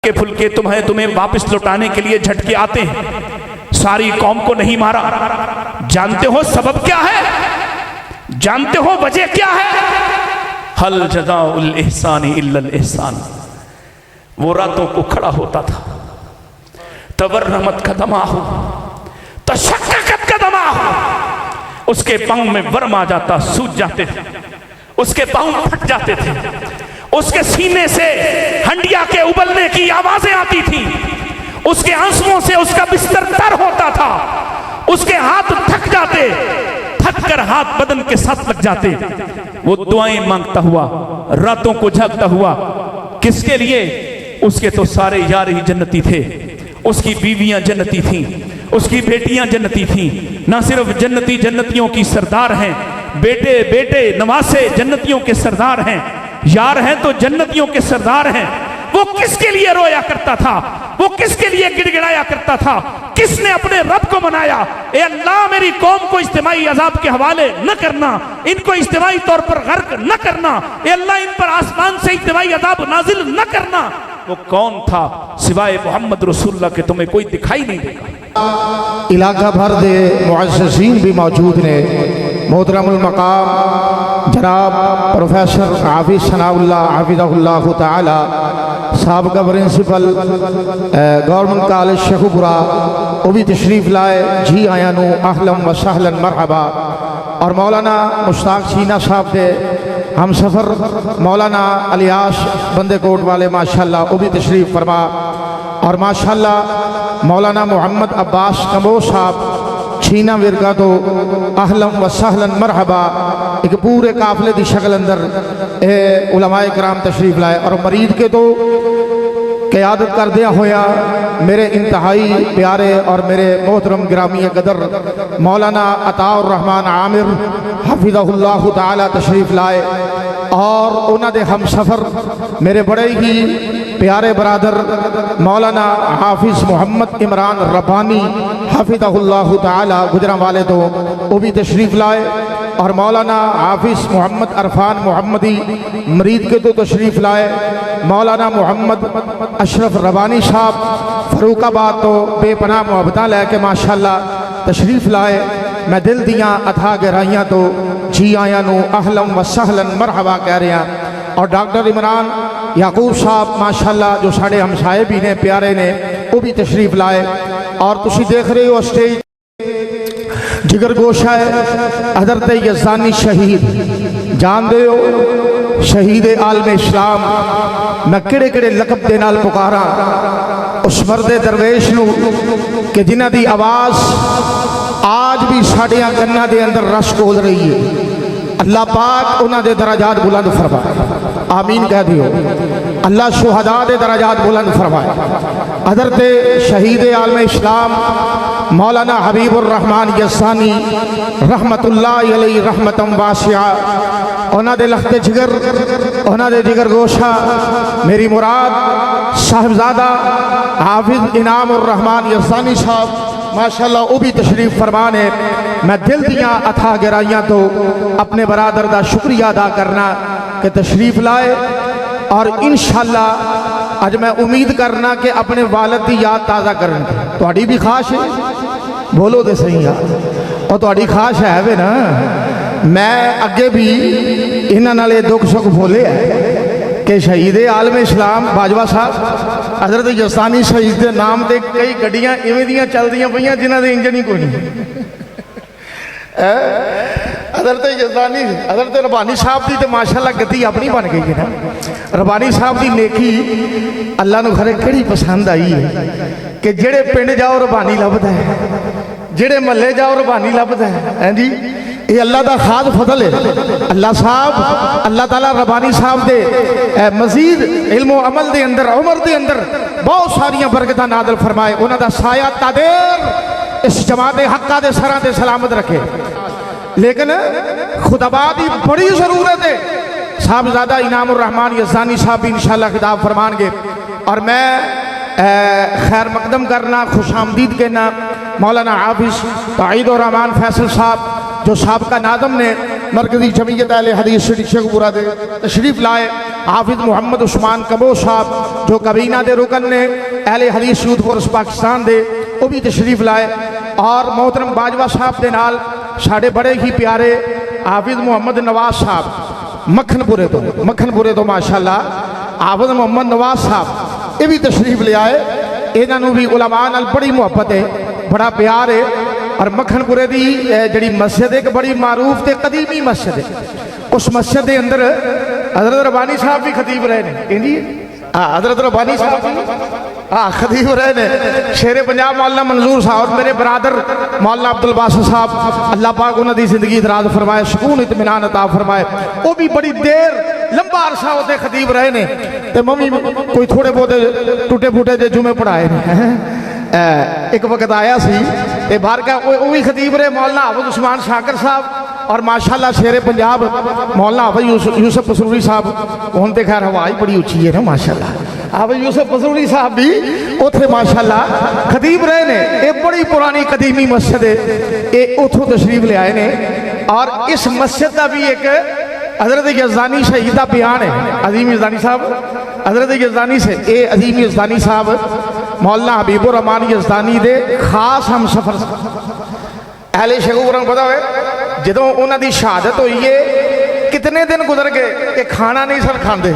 हल्के फुल्के तुम्हें वापस लौटाने के लिए झटके आते हैं। सारी कौम को नहीं मारा। जानते हो सबब क्या है? जानते हो वजह क्या है? हल जज़ाउल इहसानी इल्लल इहसान। वो रातों को खड़ा होता था, तवर्रमत कदमाहु तशक्ककत कदमाहु, उसके पांव में वर्म आ जाता, सूज जाते थे, उसके पांव फट जाते थे, उसके सीने से हंडिया के उबलने की आवाजें आती थी, उसके आंसुओं से उसका बिस्तर तर होता था, उसके हाथ थक जाते, थक कर हाथ बदन के साथ लग जाते। वो दुआएं मांगता हुआ, रातों को जागता हुआ, किसके लिए? उसके तो सारे यार ही जन्नती थे, उसकी बीवियां जन्नती थीं, उसकी बेटियां जन्नती थीं। ना सिर्फ जन्नती जन्नतियों की सरदार हैं, बेटे बेटे नवासे जन्नतियों के सरदार हैं, यार हैं तो जन्नतियों के सरदार हैं। वो किसके लिए रोया करता था? वो किसके लिए गिड़गिड़ाया करता था? किसने अपने रब को मनाया? ए अल्लाह, मेरी कौम को इज्तिमाई अजाब के हवाले न करना, इनको इज्तिमाई तौर पर गर्क न करना। ए अल्लाह, इन पर आसमान से इज्तिमाई अजाब नाजिल न करना। वो कौन था सिवाय मोहम्मद रसूलुल्लाह के? तुम्हें कोई दिखाई नहीं देगा। इलाका भर दे मुअज़्ज़िज़ीन भी मौजूद ने। मोहतरमुल मकाम जनाब प्रोफेसर हाफिज सनाउल्लाह हाफिज़हुल्लाह ताला, साबका प्रिंसिपल गवर्नमेंट कॉलेज शेखुपुरा, वो भी तशरीफ़ लाए। जी आया नू अहलन व सहलन मरहबा। और मौलाना मुश्ताक सीना साहब दे हम सफ़र मौलाना अलियास बंदे कोट वाले माशाल्लाह, वो भी तशरीफ़ फरमा। और माशाल्लाह मौलाना मोहम्मद अब्बास कमो साहब छीना विरगा तो अहलन व सहलन मरहबा, एक पूरे काफिले की शक्ल अंदर उलमाए कराम तशरीफ़ लाए। और मरीद के तो क़यादत करदिया होया मेरे इंतहाई प्यारे और मेरे मोहतरम गिरामी कदर मौलाना अताउर रहमान आमिर हफिज़हुल्लाह ताला तशरीफ़ लाए। और उन्होंने हम सफ़र मेरे बड़े ही प्यारे बरादर मौलाना हाफिज़ मोहम्मद इमरान रब्बानी हफिज़हुल्लाह ताला गुजरांवाले तो वो भी तशरीफ़ लाए। और मौलाना हाफिज़ मोहम्मद अरफान मोहम्मदी मरीद के तो तशरीफ़ लाए। मौलाना मोहम्मद अशरफ रब्बानी साहब फरूकाबाद तो बेपनाह मुहब्बत लैके माशाल्लाह तशरीफ़ लाए। मैं दिल दियाँ अथा गहराइयाँ तो जी आया नू अहलन व सहलन मरहबा कह रहा। और डॉक्टर इमरान याकूब साहब माशाल्लाह जो साढ़े हमसाए भी ने, प्यारे ने, वो भी तशरीफ़ लाए। और तुसी देख रहे हो स्टेज जिगर गोशा है हज़रत यज़दानी शहीद, जान दे हो शहीद आलम इस्लाम। मैं किड़े किड़े लकब के नाल पुकारा उस मर्दे दरवेश नू कि जिन्हां दी आवाज़ आज भी साड़ियां गन्ना दे अंदर रस घोल रही है। अल्लाह पाक उन्हां दे दराजात बुलंद फरमाए, आमीन कह दियो। अल्लाह शुहदा दे दराजात बुलंद फरमाए। हज़रत शहीद आलम इस्लाम मौलाना हबीबुर रहमान यज़दानी रहमतुल्लाह अलैहि रहमतम वासिया, उन्हां दे लखते जिगर, उन्हां दे जिगर गोशा मेरी मुराद साहिबजादा हाफिज़ इनामुर रहमान यज़दानी साहब माशाल्लाह वो भी तशरीफ़ फरमाने। मैं दिल दियाँ अथा गहराइयाँ तो अपने बरादर का शुक्रिया अदा करना कि तशरीफ़ लाए। और इंशाअल्लाह अज मैं उम्मीद करना कि अपने वालिद की याद ताज़ा करन। तुहाडी भी ख्वाहिश है? बोलो तो सही यार, और तुहाडी ख्वाहिश है वे ना। मैं अगे भी इन्हां नाल दुख सुख बोले है कि शहीद आलम इस्लाम बाजवा साहब हज़रत यज़दानी शहीद के नाम से कई गड्डियां इवें दियां चलदियां पईयां जिन्हां दे इंजन ही कोई नहीं। हज़रत यज़दानी हज़रत रब्बानी साहब की तो माशाल्लाह गति अपनी बन गई है ना। रब्बानी साहब की नेकी अल्लाह नूं खरे किहड़ी पसंद आई है कि जेड़े पिंड जाओ रब्बानी लभदा है, जेड़े महल्ले जाओ रब्बानी लभदा है जी। ये अल्लाह का खास फजल है। अल्लाह साहब अल्लाह ताला रब्बानी साहब दे मजीद इल्म अमल दे अंदर उमर दे अंदर बहुत सारियां बरकतां नाज़िल फरमाए। उन्हां दा साया तादेर इस जमात हक्का दे सरां ते सलामत रखे। लेकिन खुदाबा की बड़ी जरूरत है। साहबजादा इनामुर रहमान यज़दानी साहब भी इंशाअल्लाह खिताब फरमाएंगे। और मैं खैर मकदम करना खुश आमदीद कहना मौलाना हाफिज़ तईदुर रहमान फैसल साहब जो साहब का नादम ने मरकजी जमीयत अहले हदीस शेखपुरा दे तशरीफ लाए हाफिज मोहम्मद उस्मान कबो साहब जो कबीना दे रुकन ने अहले हदीस यूथ फोर्स पाकिस्तान दे वो भी तशरीफ लाए और मोहतरम बाजवा साहब के नाल साढ़े बड़े ही प्यारे हाफिज मोहम्मद नवाज साहब मक्खनपुरे तो माशाअल्लाह हाफिज मोहम्मद नवाज साहब ये भी तशरीफ ले आए। इन्हों भी उलमा नाल बड़ी मुहब्बत है, बड़ा प्यार है और मक्खनपुरे की जी मस्जिद एक बड़ी मारूफ तो कदीमी मस्जिद है। उस मस्जिद के अंदर हजरत रबानी साहब भी खतीब रहे हैं जी। हजरत रबानी साहब खतीब रहे ने। शेरे पंजाब मौलाना मंजूर साहब और मेरे बरादर मौलाना अब्दुल बासित साहब अल्लाह पाक उन्होंने जिंदगी दराज फरमाए, सुकून इत्मीनान अता फरमाए। वो भी बड़ी देर लंबा अरसा होते खतीब रहे ने ते मम्मी कोई थोड़े बहुत टूटे फूटे जे जुमे पढ़ाए ने। एक वक्त आया सी ते बाहर का वो भी खतीब रहे मौलाना हाफिज उस्मान शाकिर साहब और माशाल्लाह शेरे पंजाब मौलाना हाफिज यूसुफ पसूरी साहब। हुण ते खैर हवा ही बड़ी उची है ना माशाल्लाह। हाफिज यूसुफ पसूरी साहब भी उथे माशाल्लाह खतीब रहे ने। ये बड़ी पुरानी कदीमी मस्जिद है, ये उथों तशरीफ ले आए ने। और इस मस्जिद का भी एक हजरत यज़दानी शहीद का बयान है। अजीम यज़दानी साहब, हजरत यज़दानी से ये अजीम यज़दानी साहब मौलाना हबीबुर रहमान यज़दानी दे खास हम सफर अहले शेखपुरा पता है जो उन्होंने शहादत हुई है कितने दिन गुजर गए कि खाना नहीं सन खाते।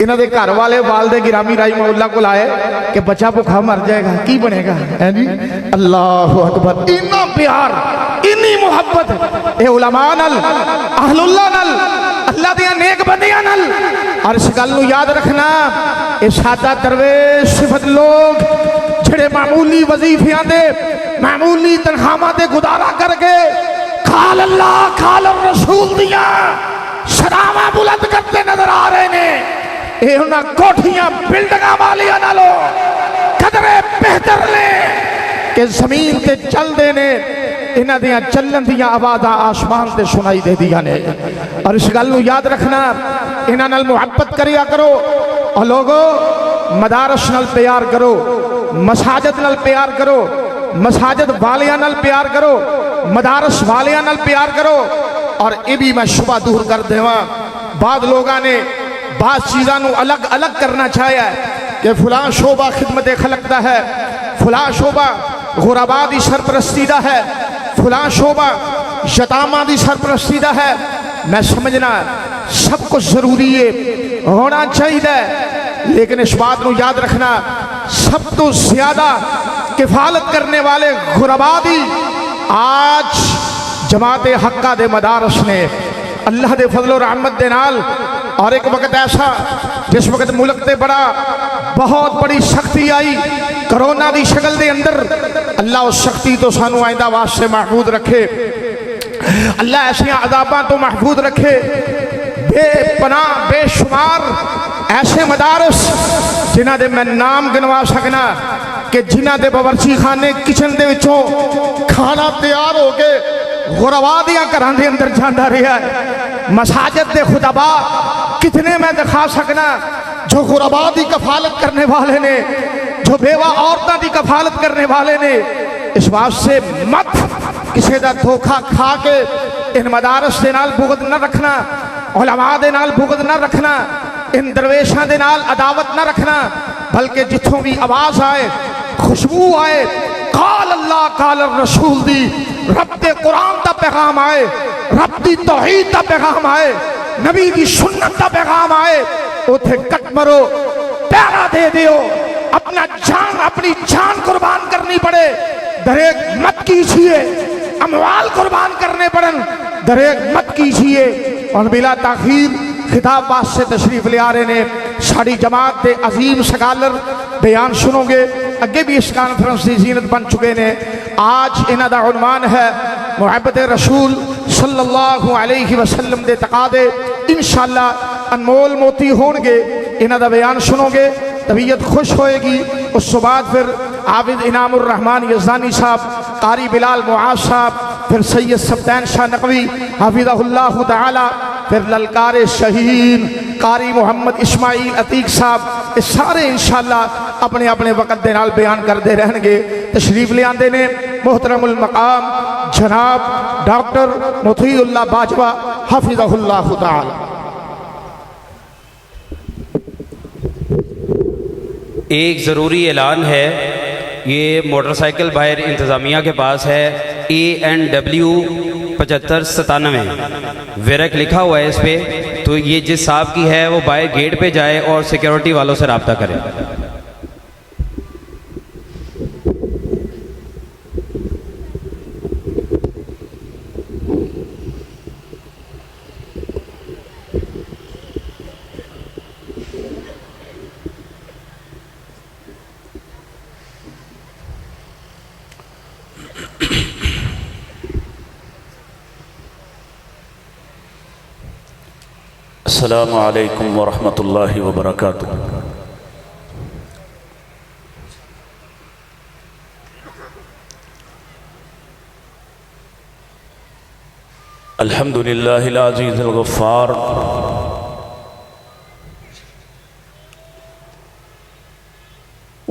इन्हों के घर वाले वालदे गिरामी राई मौला को आए कि बच्चा भुखा मर जाएगा की बनेगा है जी। अल्लाह अकबर, इन्ना प्यार इन्नी मुहब्बत ये उलमा नाल अहलुल्लाह नाल अल्लाह दियां नेक बंदियां नाल। और इस गल नूं याद रखना ये सादा दरवेश सिफत लोग जेड़े मामूली वजीफियां दे मामूली तनखावां ते गुजारा करके खाल अल्लाह खाल रसूल दियां शरावां बुलंद करते नजर आ रहे ने। ये उन्हां कोठियां बिल्डिंगां वालियां नालों कदरे बेहतर ने कि जमीन ते चलदे ने। इन्हां दियां चलन दियां आवाज़ां आसमान ते सुनाई दे दियां ने। और इस गल नूं याद रखना इन्हां नाल मुहब्बत करिया करो और लोगों मदारस नाल प्यार करो, मसाजिद नाल प्यार करो, मसाजिद वालियां नाल प्यार करो, मदारस वालियां नाल प्यार करो। और ये भी मैं शुबा दूर कर देवा बाद लोगों ने बाद चीज़ों अलग अलग करना चाहा कि फलां शोबा खिदमत खलक दा है, फलां शोबा गुरबा दी सरपरस्ती दा है, फलां शोबा यतामा दी सरपरस्ती दा है। मैं समझना सब कुछ जरूरी है होना चाहिए, लेकिन इस बात को याद रखना सब तो ज्यादा किफालत करने वाले गुरबा दी आज जमात हक्का दे मदारस ने अल्लाह दे फजल और रहमत दे नाल। और एक वक्त ऐसा जिस वक्त मुल्क ते बड़ा बहुत बड़ी सख्ती आई कोरोना की शक्ल के अंदर, अल्लाह उस सख्ती तो सानू आइंदा वास्ते महफूज रखे, अल्लाह ऐसिया अदाबा तो महफूज रखे। बेपनाह बेशुमार ऐसे मदारस जिन्हों के मैं नाम गिनवा सकना कि जिन्हों के बावर्ची खाने किचन के विचों खाना तैयार हो के गुरबा दियां घरां दे अंदर जाता रहा है। मसाजिद के खुतबा कितने मैं दिखा सकना जो गुरबा की कफालत करने वाले ने, जो बेवा औरतों की कफालत करने वाले ने। इस वास्ते मत किसी का धोखा खा के इन मदारस के नाल बुगद न रखना, उलमा दे नाल बुगद न रखना, इन दरवेशों के नाल अदावत न रखना, बल्कि जिथों भी आवाज़ आए खुशबू आए काल अल्लाह काल रसूल दी रब दे कुरान का पैगाम आए, रब दी तौहीद का पैगाम आए, नबी की सुन्नत का पैगाम आए, उथे कट मरो, पैरा दे दियो। अपनी जान कुर्बान करनी पड़े दरेक मत कीजिए, अमवाल कुर्बान करने पड़न दरेक मत कीजिए। और बिला ताखीर खिताब वास्ते तशरीफ ले आ रहे ने साड़ी जमात के अजीम सकालर बयान सुनोगे। अगे भी इस कॉन्फ्रेंस की जीनत बन चुके ने। आज इन्हां दा उन्वान है मुहब्बत रसूल सल्लल्लाहु अलैहि वसल्लम दे तकादे। इंशाअल्लाह अनमोल मोती होंगे, इन्हां दा बयान सुनोगे, तबीयत खुश होएगी। उस बाद फिर आबिद इनामुर रहमान यज़दानी साहब, कारी बिलाल मुआज साहब, फिर सैयद सब्तैन शाह नकवी हाफिज़हुल्लाह ताला, फिर ललकार शहीन कारी मोहम्मद इस्माइल अतीक साहब, ये सारे इंशाअल्लाह अपने अपने वक़्त के नाल बयान करते रहेंगे। तशरीफ ले आते ने मोहतरमुल मकाम जनाब डॉक्टर मुतीउल्लाह बाजवा हफिज़हुल्लाहु ताला। एक ज़रूरी ऐलान है, ये मोटरसाइकिल बाहर इंतज़ामिया के पास है, ANW 7597 विरक लिखा हुआ है इस पर। तो ये जिस साहब की है वो बाहर गेट पे जाए और सिक्योरिटी वालों से रब्ता करें। अस्सलामु अलैकुम वरहमतुल्लाहि वबरकातुह। अल्हम्दुलिल्लाहिल अज़ीज़िल गफ़्फ़ार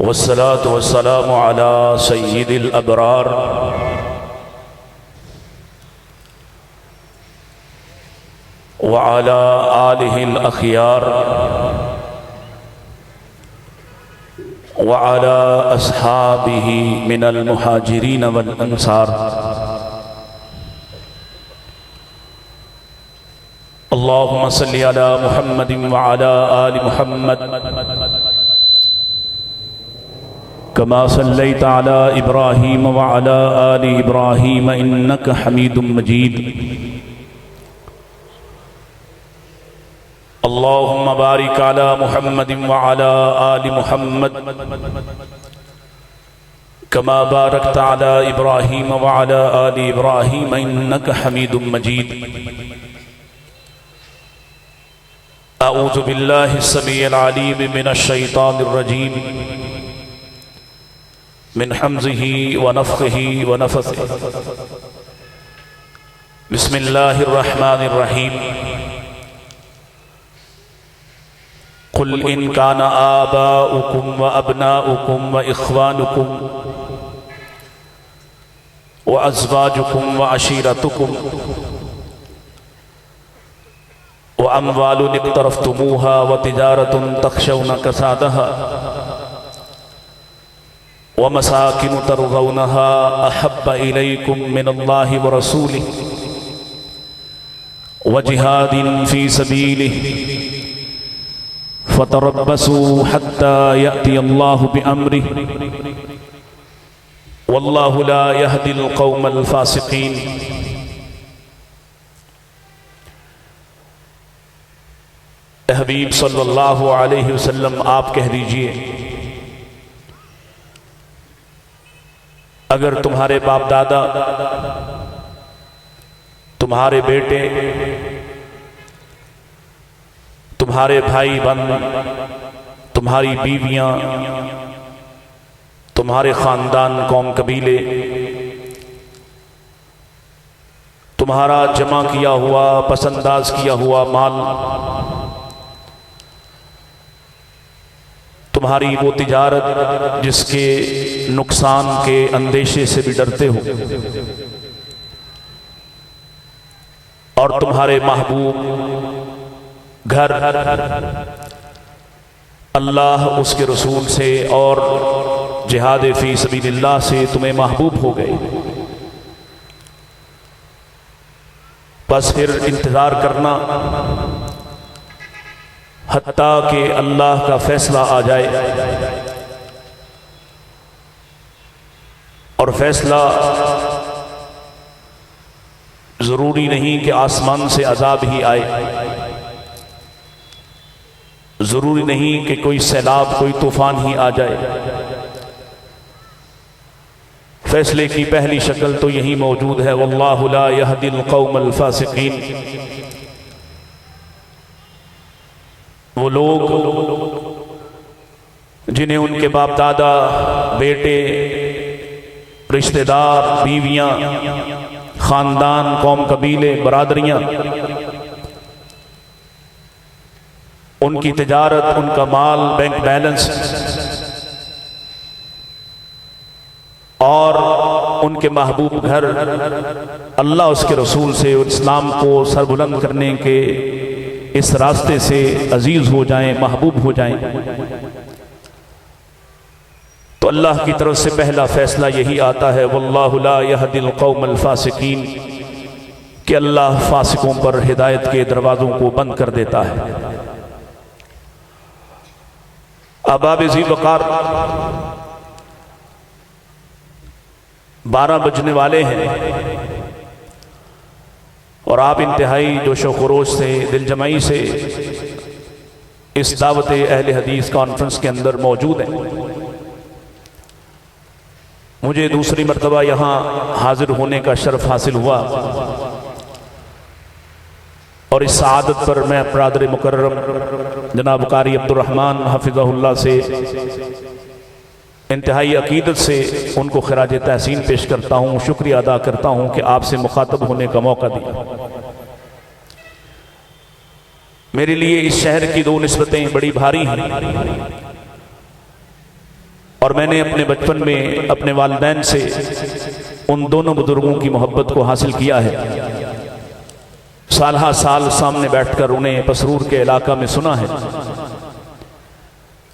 वस्सलातु वस्सलामु अला सय्यिदिल अबरार व अला आलिहिल अख़ियार व अला अस्हाबिही मिनल मुहाजिरीन वल अंसार। अल्लाहुम्मा सल्लि अला मुहम्मदिन व अला आलि मुहम्मद कमा सल्लैता अला इब्राहीम व अला आलि इब्राहीम इन्नका हमीदुम मजीद। अल्लाहुम्मा बारिक अला मुहम्मदिन व अला आलि मुहम्मद कमा बारकता अला इब्राहीम व अला आलि इब्राहीम इन्नका हमीदुम मजीद। अऊज़ु बिल्लाहि स्समीइल अलीम मिनश शैतानिर रजीम मिन हम्ज़िही व नफ़्ख़िही व नफ़्सिही। बिस्मिल्लाहिर रहमानिर रहीम। कुल इन काना आबाउकुम व अबनाउकुम व इख़वानुकुम व अज़वाजुकुम व अशीरतुकुम व अम्वालुन इक़्तरफ़्तुमूहा व तिजारतुन तख़शौना कसादहा व मसाकिनु तरज़ौनहा अहब्ब इलैकुम मिनल्लाहि व रसूलिहि व जिहादिन फ़ी सबीलिहि फ़तरब्बसू हत्ता यअतियल्लाहु बिअम्रिहि वल्लाहु ला यहदिल क़ौमल फ़ासिक़ीन। हबीब सल्लल्लाहु अलैहि वसल्लम, आप कह दीजिए, अगर तुम्हारे बाप दादा, तुम्हारे बेटे, तुम्हारे भाई बहन, तुम्हारी बीवियां, तुम्हारे खानदान, कौम, कबीले, तुम्हारा जमा किया हुआ, पसंदाज किया हुआ माल, तुम्हारी वो तिजारत जिसके नुकसान के अंदेशे से भी डरते हो, और तुम्हारे महबूब घर अल्लाह उसके रसूल से और जिहाद फी सबीलिल्लाह से तुम्हें महबूब हो गए, बस फिर इंतज़ार करना हत्ता कि अल्लाह का फैसला आ जाए। और फैसला ज़रूरी नहीं कि आसमान से अजाब ही आए, ज़रूरी नहीं कि कोई सैलाब, कोई तूफान ही आ जाए। फैसले की पहली शक्ल तो यही मौजूद है, वल्लाहु ला यहदिल क़ौमल फ़ासिक़ीन। वो लोग जिन्हें उनके बाप दादा, बेटे, रिश्तेदार, बीवियां, खानदान, कौम, कबीले, बरादरियां, उनकी तिजारत, उनका माल, बैंक बैलेंस और उनके महबूब घर, अल्लाह उसके रसूल से और इस्लाम को सरबुलंद करने के इस रास्ते से अजीज हो जाएं, महबूब हो जाएं, तो अल्लाह की तरफ से पहला फैसला यही आता है, वल्लाहु ला यहदिल कौमल फासिकीन, कि अल्लाह फासिकों पर हिदायत के दरवाज़ों को बंद कर देता है। अबाब ज़ी वक़ार 12 बजने वाले हैं और आप इंतहाई जोशो खरोश से, दिलजमाई से इस दावत अहले हदीस कॉन्फ्रेंस के अंदर मौजूद हैं। मुझे दूसरी मरतबा यहाँ हाजिर होने का शर्फ हासिल हुआ और इस सआदत पर मैं बरादर मुकर्रम जनाब कारी अब्दुर्रहमान हफिज़हुल्लाह से इंतहाई अकीदत से उनको खिराज तहसीन पेश करता हूँ, शुक्रिया अदा करता हूँ कि आपसे मुखातब होने का मौका दिया। मेरे लिए इस शहर की 2 निस्बतें बड़ी भारी हैं और मैंने अपने बचपन में अपने वालिदैन से उन दोनों बुजुर्गों की मोहब्बत को हासिल किया है। साल साल सामने बैठकर उन्हें पसरूर के इलाका में सुना है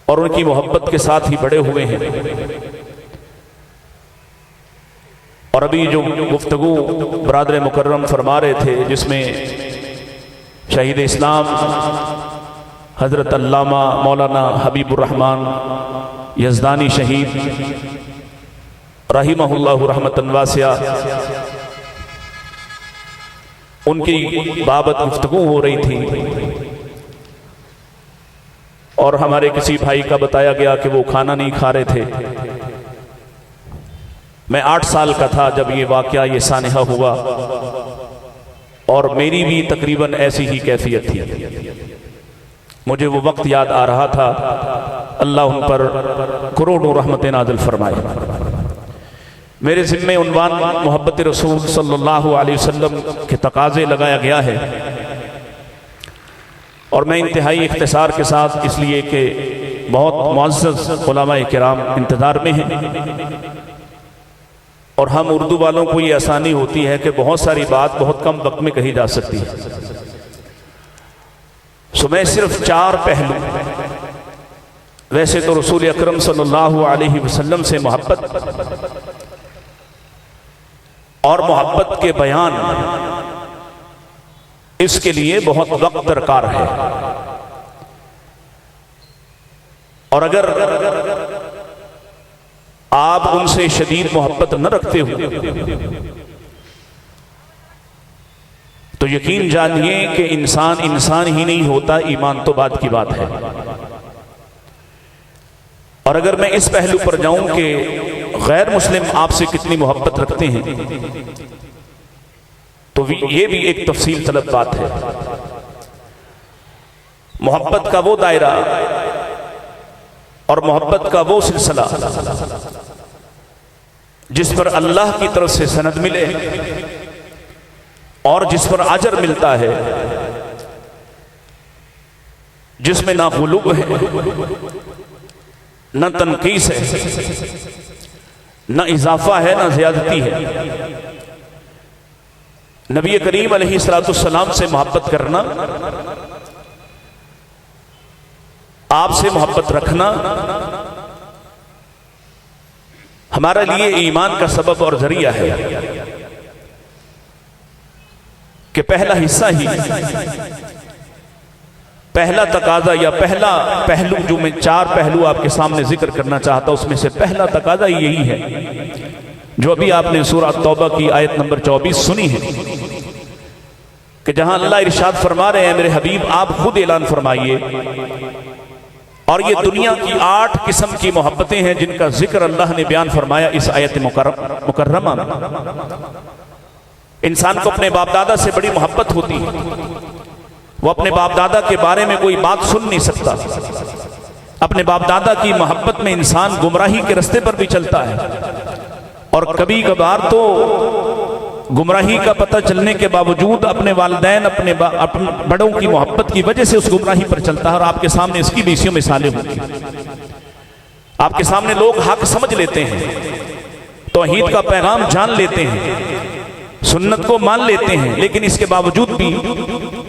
और उनकी मोहब्बत के साथ ही बड़े हुए हैं। और अभी जो गुफ्तगू बरादर मुकर्रम फरमा रहे थे, जिसमें शहीद इस्लाम हजरत अल्लामा मौलाना हबीबुर्रहमान यज़दानी शहीद रहिमहुल्लाहु रहमतन वासिया, उनकी बाबत गुफ्तगू हो रही थी और हमारे किसी भाई का बताया गया कि वो खाना नहीं खा रहे थे। मैं 8 साल का था जब ये वाकया, ये सानिहा हुआ और मेरी भी तकरीबन ऐसी ही कैफियत थी। मुझे वो वक्त याद आ रहा था। अल्लाह उन पर करोड़ों रहमतें नाज़िल फरमाए। मेरे ज़िम्मे उन्वान मोहब्बत रसूल सल्लल्लाहु अलैहि वसल्लम के तकाज़े लगाया गया है और मैं इंतहाई इख्तिसार के साथ, इसलिए कि बहुत मुअज़्ज़ज़ उलमाए किराम इंतज़ार में हैं और हम उर्दू वालों को ये आसानी होती है कि बहुत सारी बात बहुत कम वक्त में कही जा सकती है। सो मैं सिर्फ 4 पहलू, वैसे तो रसूल अकरम सल्लल्लाहु अलैहि वसल्लम से मोहब्बत और मोहब्बत के बयान, इसके लिए बहुत वक्त दरकार है। और अगर आप उनसे शदीद मोहब्बत न रखते हो तो यकीन जानिए कि इंसान इंसान ही नहीं होता, ईमान तो बात की बात है। और अगर मैं इस पहलू पर जाऊं कि गैर मुस्लिम आपसे कितनी मोहब्बत रखते हैं, तो ये भी एक तफसील तलब बात है। मोहब्बत का वो दायरा और मोहब्बत का वो सिलसिला जिस पर अल्लाह की तरफ से सनद मिले और जिस पर अजर मिलता है, जिसमें ना गुलूब है, न तनकीस है, न इजाफा है, न ज्यादती है। नबी करीम अलैहिस्सलाम से मोहब्बत करना, आपसे मोहब्बत रखना हमारा लिए ईमान का सबब और जरिया है कि पहला हिस्सा ही, पहला तकाजा या पहला पहलू, जो मैं 4 पहलू आपके सामने जिक्र करना चाहता हूं, उसमें से पहला तकाजा यही है जो अभी आपने सूरह तौबा की आयत नंबर 24 सुनी है कि जहां अल्लाह इरशाद फरमा रहे हैं, मेरे हबीब आप खुद ऐलान फरमाइए। और ये दुनिया की 8 किस्म की मोहब्बतें हैं जिनका जिक्र अल्लाह ने बयान फरमाया इस आयत मुकर्रमा में। इंसान को अपने बाप दादा से बड़ी मोहब्बत होती है, वो अपने बाप दादा के बारे में कोई बात सुन नहीं सकता। अपने बाप दादा की मोहब्बत में इंसान गुमराही के रास्ते पर भी चलता है और कभी कभार तो गुमराही का पता चलने के बावजूद अपने वालिदैन, अपने बड़ों की मोहब्बत की वजह से उस गुमराही पर चलता है। और आपके सामने इसकी भी मिसालें होंगी। आपके सामने लोग हक समझ लेते हैं, तौहीद का पैगाम जान लेते हैं, सुन्नत को मान लेते हैं, लेकिन इसके बावजूद भी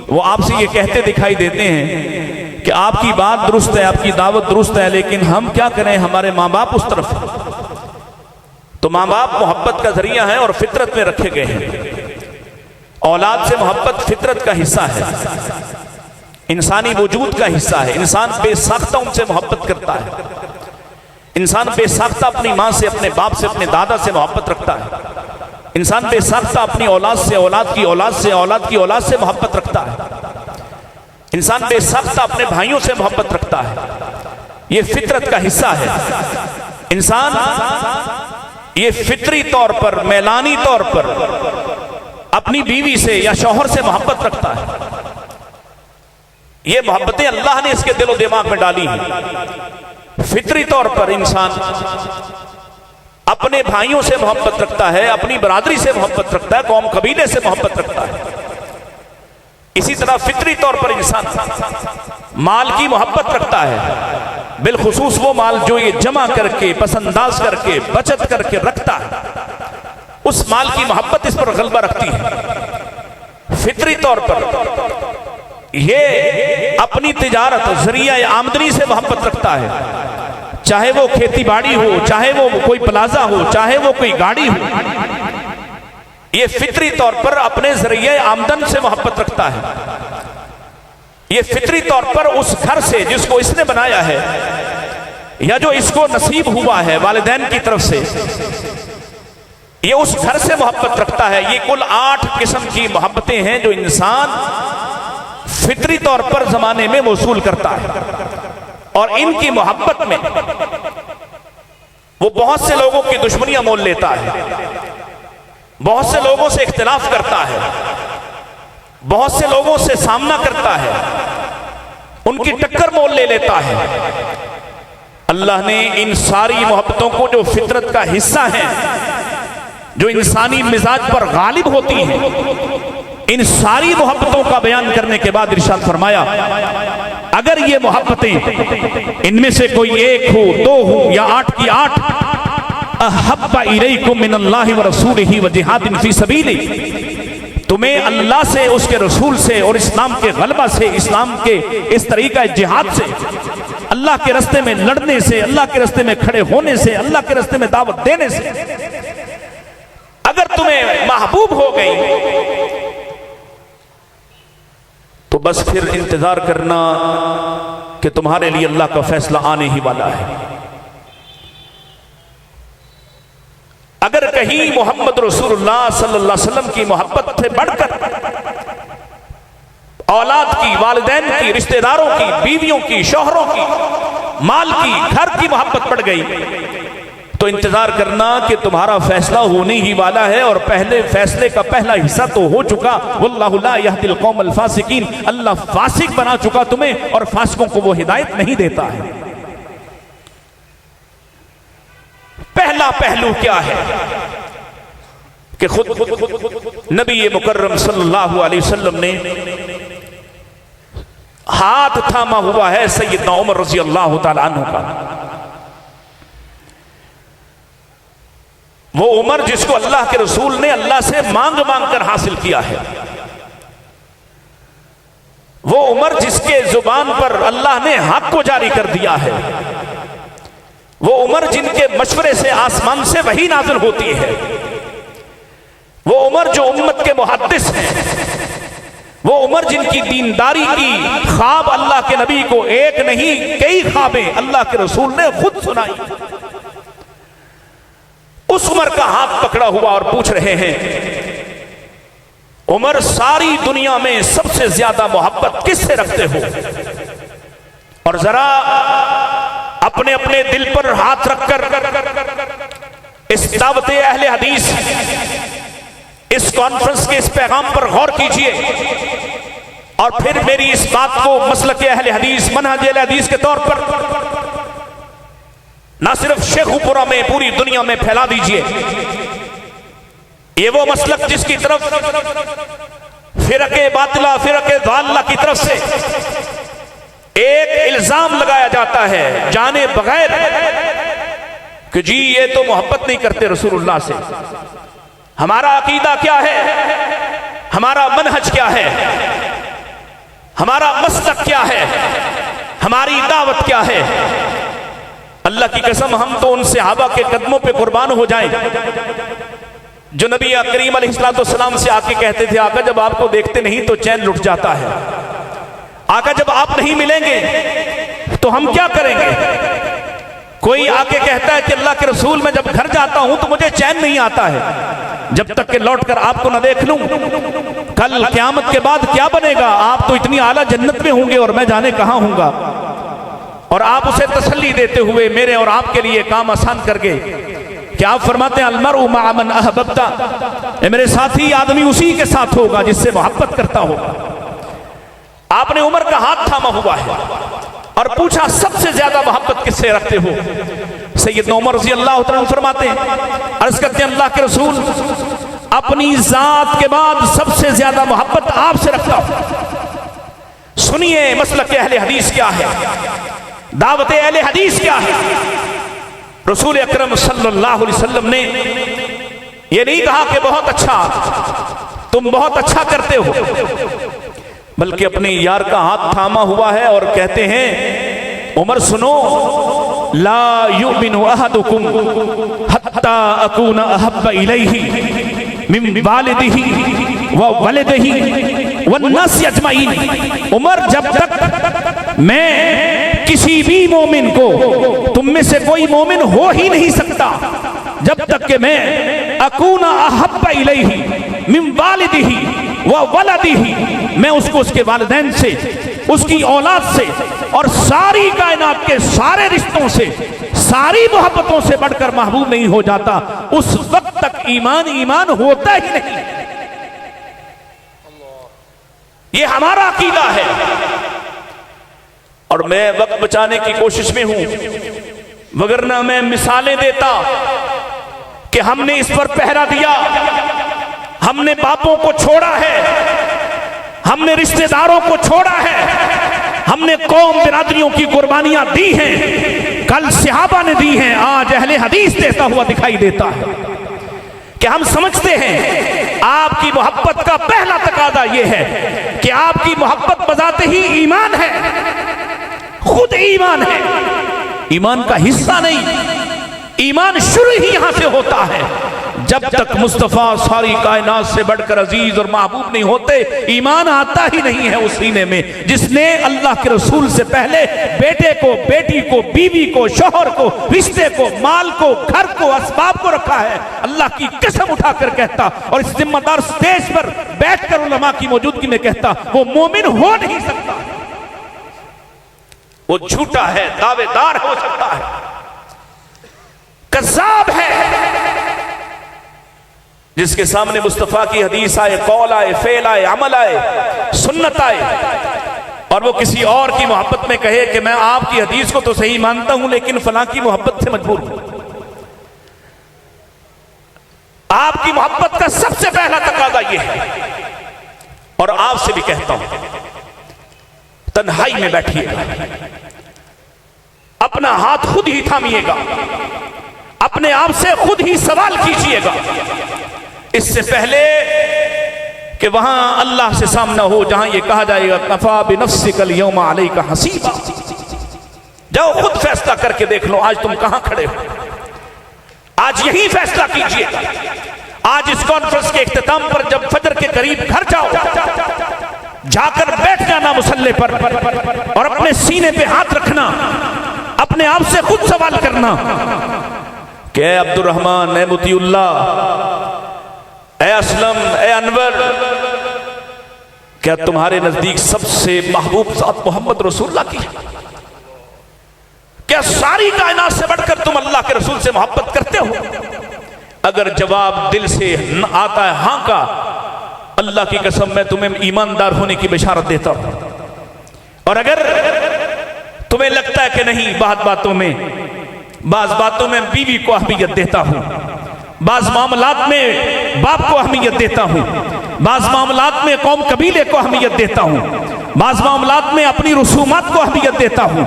वो आपसे ये कहते दिखाई देते हैं कि आपकी बात दुरुस्त है, आपकी दावत दुरुस्त है, लेकिन हम क्या करें, हमारे माँ बाप उस तरफ हैं। तो माँ बाप मोहब्बत का जरिया है और फितरत में रखे गए हैं। औलाद से मोहब्बत फितरत का हिस्सा है, इंसानी वजूद का हिस्सा है। इंसान बेसाख्ता उनसे मोहब्बत करता है। इंसान बेसाख्ता अपनी माँ से, अपने बाप से, अपने दादा से मोहब्बत रखता है। इंसान बेसाख्ता अपनी औलाद से, औलाद की औलाद से, औलाद की औलाद से मोहब्बत रखता है। इंसान बेसाख्ता अपने भाइयों से मोहब्बत रखता है। ये फितरत का हिस्सा है। इंसान ये फितरी तौर पर, मैलानी तौर पर अपनी बीवी से या शौहर से मोहब्बत रखता है। ये मोहब्बतें अल्लाह ने इसके दिलो दिमाग में डाली हैं। फितरी तौर पर इंसान अपने भाइयों से मोहब्बत रखता है, अपनी बरादरी से मोहब्बत रखता है, कौम कबीले से मोहब्बत रखता है। इसी तरह फितरी तौर पर इंसान माल की मोहब्बत रखता है, बिलखुसूस वो माल जो ये जमा करके, पसंदाज करके, बचत करके रखता है, उस माल की मोहब्बत इस पर गलबा रखती है। फितरी तौर पर ये अपनी तिजारत, जरिया आमदनी से मोहब्बत रखता है, चाहे वो खेती बाड़ी हो, चाहे वो कोई प्लाजा हो, चाहे वो कोई गाड़ी हो। ये फितरी तौर पर अपने जरिए आमदन से मोहब्बत रखता है। ये फितरी तौर पर उस घर से जिसको इसने बनाया है या जो इसको नसीब हुआ है वालिदैन की तरफ से, ये उस घर से मोहब्बत रखता है। ये कुल 8 किस्म की मोहब्बतें हैं जो इंसान फितरी तौर पर जमाने में वसूल करता है। और इनकी मोहब्बत में वो बहुत से लोगों की दुश्मनियां मोल लेता है, बहुत से लोगों से इख्तिलाफ करता है, बहुत से लोगों से सामना करता है, उनकी टक्कर मोल ले लेता है। अल्लाह ने इन सारी मोहब्बतों को जो फितरत का हिस्सा है, जो इंसानी मिजाज पर गालिब होती हैं, इन सारी मोहब्बतों का बयान करने के बाद इरशाद फरमाया, अगर ये मोहब्बतें इनमें से कोई एक हो, 2 हो या 8 की 8, अहब्बा इलैकुम मिनल्लाहि व रसूलिही व जिहादिन फी सबीली, तुम्हें अल्लाह से, उसके रसूल से और इस्लाम के गलबा से, इस्लाम के इस तरीका जिहाद से, अल्लाह के रास्ते में लड़ने से, अल्लाह के रास्ते में खड़े होने से, अल्लाह के रास्ते में दावत देने से अगर तुम्हें महबूब हो गई तो बस फिर इंतजार करना कि तुम्हारे लिए अल्लाह का फैसला आने ही वाला है। अगर कहीं मोहम्मद रसूलुल्लाह सल्लल्लाहु अलैहि वसल्लम की मोहब्बत से बढ़कर औलाद की, वालिदैन की, रिश्तेदारों की, बीवियों की, शौहरों की, माल की, घर की मोहब्बत बढ़ गई तो इंतजार करना कि तुम्हारा फैसला होने ही वाला है। और पहले फैसले का पहला हिस्सा तो हो चुका। वल्लाहु ला यहदिल कौमल फासिकीन, अल्लाह फासिक बना चुका तुम्हें और फासिकों को वो हिदायत नहीं देता है। पहला पहलू क्या है कि खुद नबी मुकर्रम सल्लल्लाहु अलैहि वसल्लम ने हाथ थामा हुआ है सैयदना उमर रज़ी अल्लाह तआला अन्हु का। वो उमर जिसको अल्लाह के रसूल ने अल्लाह से मांग मांग कर हासिल किया है, वो उमर जिसके जुबान पर अल्लाह ने हक को जारी कर दिया है, वो उमर जिनके मशवरे से आसमान से वही नाज़िल होती है, वो उमर जो उम्मत के मुहद्दिस हैं, वो उमर जिनकी दीनदारी की ख्वाब अल्लाह के नबी को एक नहीं कई ख्वाबें अल्लाह के रसूल ने खुद सुनाई। उस उमर का हाथ पकड़ा हुआ और पूछ रहे हैं, उमर सारी दुनिया में सबसे ज्यादा मोहब्बत किससे रखते हो? और जरा अपने अपने दिल पर हाथ रखकर इस दावत अहले हदीस, इस कॉन्फ्रेंस के इस पैगाम पर गौर कीजिए और फिर मेरी इस बात को मसलक अहले हदीस, मनहज अहले हदीस के तौर पर ना सिर्फ शेखुपुरा में पूरी दुनिया में फैला दीजिए। ये वो मसलक जिसकी तरफ फिरके बातिला, फिरके दाल्ला की तरफ से एक इल्जाम लगाया जाता है जाने बगैर कि जी ये तो मोहब्बत नहीं करते रसूलुल्लाह से। हमारा अकीदा क्या है, हमारा मनहज क्या है, हमारा मसलक क्या है, हमारी दावत क्या है। अल्लाह की कसम हम तो उन सहाबा के कदमों पे कुर्बान हो जाएं जो नबी करीम अलैहिस्सलाम से आके कहते थे आका जब आपको देखते नहीं तो चैन लुट जाता है, आका जब आप नहीं मिलेंगे तो हम क्या करेंगे। कोई आके कहता है कि अल्लाह के रसूल मैं जब घर जाता हूं तो मुझे चैन नहीं आता है जब तक कि लौट कर आपको न देख लूं। कल क़यामत के बाद क्या बनेगा, आप तो इतनी आला जन्नत में होंगे और मैं जाने कहां हूंगा। और आप उसे तसल्ली देते हुए मेरे और आपके लिए काम आसान कर गए कि आप फरमाते हैं अलमरउ मअ मन अहबब्ता, मेरे साथी आदमी उसी के साथ होगा जिससे मोहब्बत करता होगा। आपने उमर का हाथ थामा हुआ है और पूछा सबसे ज्यादा मोहब्बत किससे रखते हो। सैयदना उमर रज़ी अल्लाह तआला अन्हु फरमाते हैं, अर्ज करते हैं अल्लाह के रसूल अपनी जात के बाद सबसे ज्यादा मोहब्बत आपसे रखता हूं। सुनिए मसलक अहले हदीस क्या है, दावत अहले हदीस क्या है। रसूल अकरम सल्लल्लाहु अलैहि वसल्लम ने ये नहीं कहा कि बहुत अच्छा, तुम बहुत अच्छा करते हो, बल्कि अपने यार का हाथ थामा हुआ है और कहते हैं उमर सुनो, ला युमिनु अहदुकुम हत्ता अकूना अहब्बा इलैहि मिन वालिदिही व वलदिही वन्नास अजमईन। उमर जब तक मैं किसी भी मोमिन को, तुम में से कोई मोमिन हो ही नहीं सकता जब तक कि मैं अकूना अहब्बा इलैहि मिन वालिदिही व वलदिही, मैं उसको उसके वालिदैन से, उसकी औलाद से और सारी कायनात के सारे रिश्तों से, सारी मोहब्बतों से बढ़कर महबूब नहीं हो जाता, उस वक्त तक ईमान ईमान होता ही नहीं। ये हमारा अकीदा है और मैं वक्त बचाने की कोशिश में हूं, वगरना मैं मिसालें देता कि हमने इस पर पहरा दिया, हमने बापों को छोड़ा है, हमने रिश्तेदारों को छोड़ा है, हमने कौम बिरादरियों की कुर्बानियां दी हैं, कल सहाबा ने दी हैं, आज अहले हदीस देता हुआ दिखाई देता है कि हम समझते हैं आपकी मोहब्बत का पहला तकादा यह है कि आपकी मोहब्बत बजाते ही ईमान है, खुद ईमान है, ईमान का हिस्सा नहीं। ईमान शुरू ही यहां से होता है। जब तक मुस्तफा सारी कायनात से बढ़कर अजीज और महबूब नहीं होते, ईमान आता ही नहीं है उस सीने में जिसने अल्लाह के रसूल से पहले बेटे को, बेटी को, बीवी को, शोहर को, रिश्ते को, माल को, घर को, असबाब को रखा है। अल्लाह की कसम उठाकर कहता और इस जिम्मेदार स्टेज पर बैठकर उलमा की मौजूदगी में कहता, वो मोमिन हो नहीं सकता, वो झूठा है, दावेदार हो सकता है, कज़्ज़ाब है। जिसके सामने मुस्तफा की हदीस आए, कौल आए, फेल आए, अमल आए, सुन्नत आए और वो किसी और की मोहब्बत में कहे कि मैं आपकी हदीस को तो सही मानता हूं लेकिन फलां की मोहब्बत से मजबूर हूं। आपकी मोहब्बत का सबसे पहला तकादा यह है और आपसे भी कहता हूं, तन्हाई में बैठिएगा, अपना हाथ खुद ही थामिएगा, अपने आप से खुद ही सवाल कीजिएगा, इससे पहले कि वहां अल्लाह से सामना हो जहां यह कहा जाएगा कफा बिनफ्सिकल यौमा अलैका हसीबा। जाओ खुद फैसला करके देख लो आज तुम कहां खड़े हो, आज यही फैसला कीजिएगा। आज इस कॉन्फ्रेंस के इख्तिताम पर जब फजर के करीब घर जाओ, जाकर बैठ जाना मुसल्ले पर और अपने सीने पे हाथ रखना, अपने आप से खुद सवाल करना कि ए अब्दुर्रहमान, ए मुतीउल्लाह, ए असलम, ए अनवर, क्या तुम्हारे नजदीक सबसे महबूब जात मोहम्मद रसूलुल्लाह की? क्या सारी कायनात से बढ़कर तुम अल्लाह के रसूल से मोहब्बत करते हो? अगर जवाब दिल से आता है हां का, अल्लाह की कसम मैं तुम्हें ईमानदार होने की बिशारत देता हूं। और अगर तुम्हें लगता है कि नहीं, बाज बातों में बीवी को अहमियत देता हूं, बाज मामलात में बाप को अहमियत देता हूं, बाज मामलात में कौम कबीले को अहमियत देता हूं, बाज मामलात में अपनी रसूमात को अहमियत देता हूं,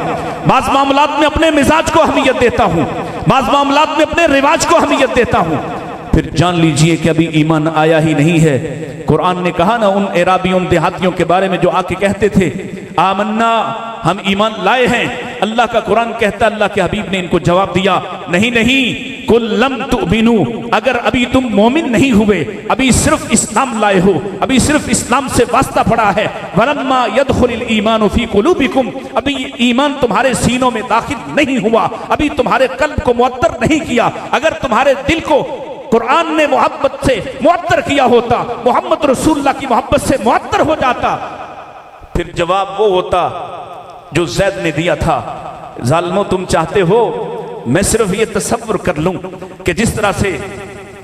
बाज मामलात में अपने मिजाज को अहमियत देता हूं, बाज़ मामलात में अपने रिवाज को अहमियत देता हूं, फिर जान लीजिए कि अभी ईमान आया ही नहीं है। कुरान ने कहा ना उन एराबियों देहातियों के बारे में जो आके कहते थे आमन्ना, हम ईमान लाए हैं। अल्लाह का कुरान कहता, अल्लाह के हबीब ने इनको जवाब दिया, नहीं नहीं, कुल लम तुमिनू, अगर अभी तुम मोमिन नहीं हुए, अभी सिर्फ इस्लाम लाए हो, अभी सिर्फ इस्लाम से वास्ता पड़ा है, वलम्मा यदखुलिल ईमानु फी कुलूबिकुम, अभी ईमान तुम्हारे सीनों में दाखिल नहीं हुआ, अभी तुम्हारे कल्ब को मुअत्तर नहीं किया। अगर तुम्हारे दिल को कुरान ने मोहब्बत से मुअत्तर किया होता, मोहम्मद रसूलुल्लाह की मोहब्बत से मुअत्तर हो जाता, फिर जवाब वो होता जो जैद ने दिया था, जालिमो तुम चाहते हो मैं सिर्फ ये तसव्वुर कर लूं कि जिस तरह से